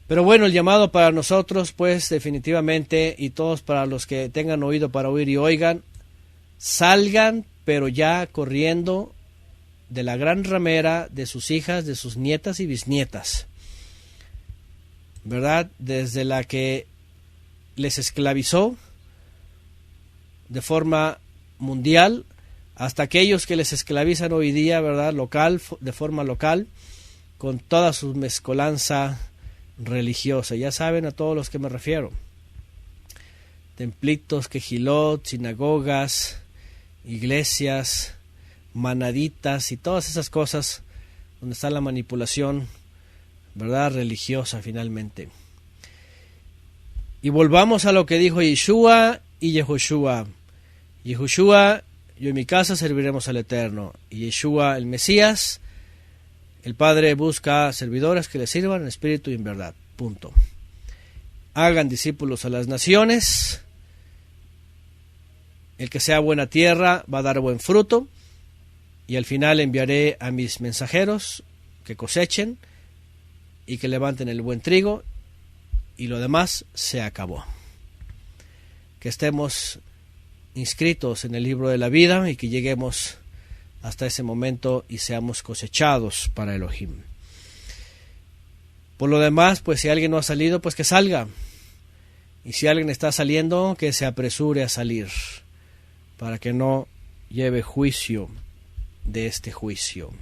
Pero bueno, el llamado para nosotros, pues definitivamente, y todos para los que tengan oído para oír y oigan, salgan, pero ya corriendo de la gran ramera de sus hijas, de sus nietas y bisnietas, ¿verdad? Desde la que les esclavizó de forma mundial hasta aquellos que les esclavizan hoy día, ¿verdad? De forma local, con toda su mezcolanza religiosa. Ya saben a todos los que me refiero. Templitos, quejilot, sinagogas, iglesias, manaditas y todas esas cosas donde está la manipulación, ¿verdad? Religiosa finalmente. Y volvamos a lo que dijo Yeshua y Yehoshua. Yehoshua, yo y mi casa serviremos al Eterno. Y Yeshua, el Mesías, el Padre busca servidores que le sirvan en espíritu y en verdad. Punto. Hagan discípulos a las naciones. El que sea buena tierra va a dar buen fruto. Y al final enviaré a mis mensajeros que cosechen y que levanten el buen trigo. Y lo demás se acabó. Que estemos inscritos en el libro de la vida y que lleguemos hasta ese momento y seamos cosechados para Elohim. Por lo demás, pues si alguien no ha salido, pues que salga. Y si alguien está saliendo, que se apresure a salir, para que no lleve juicio de este juicio.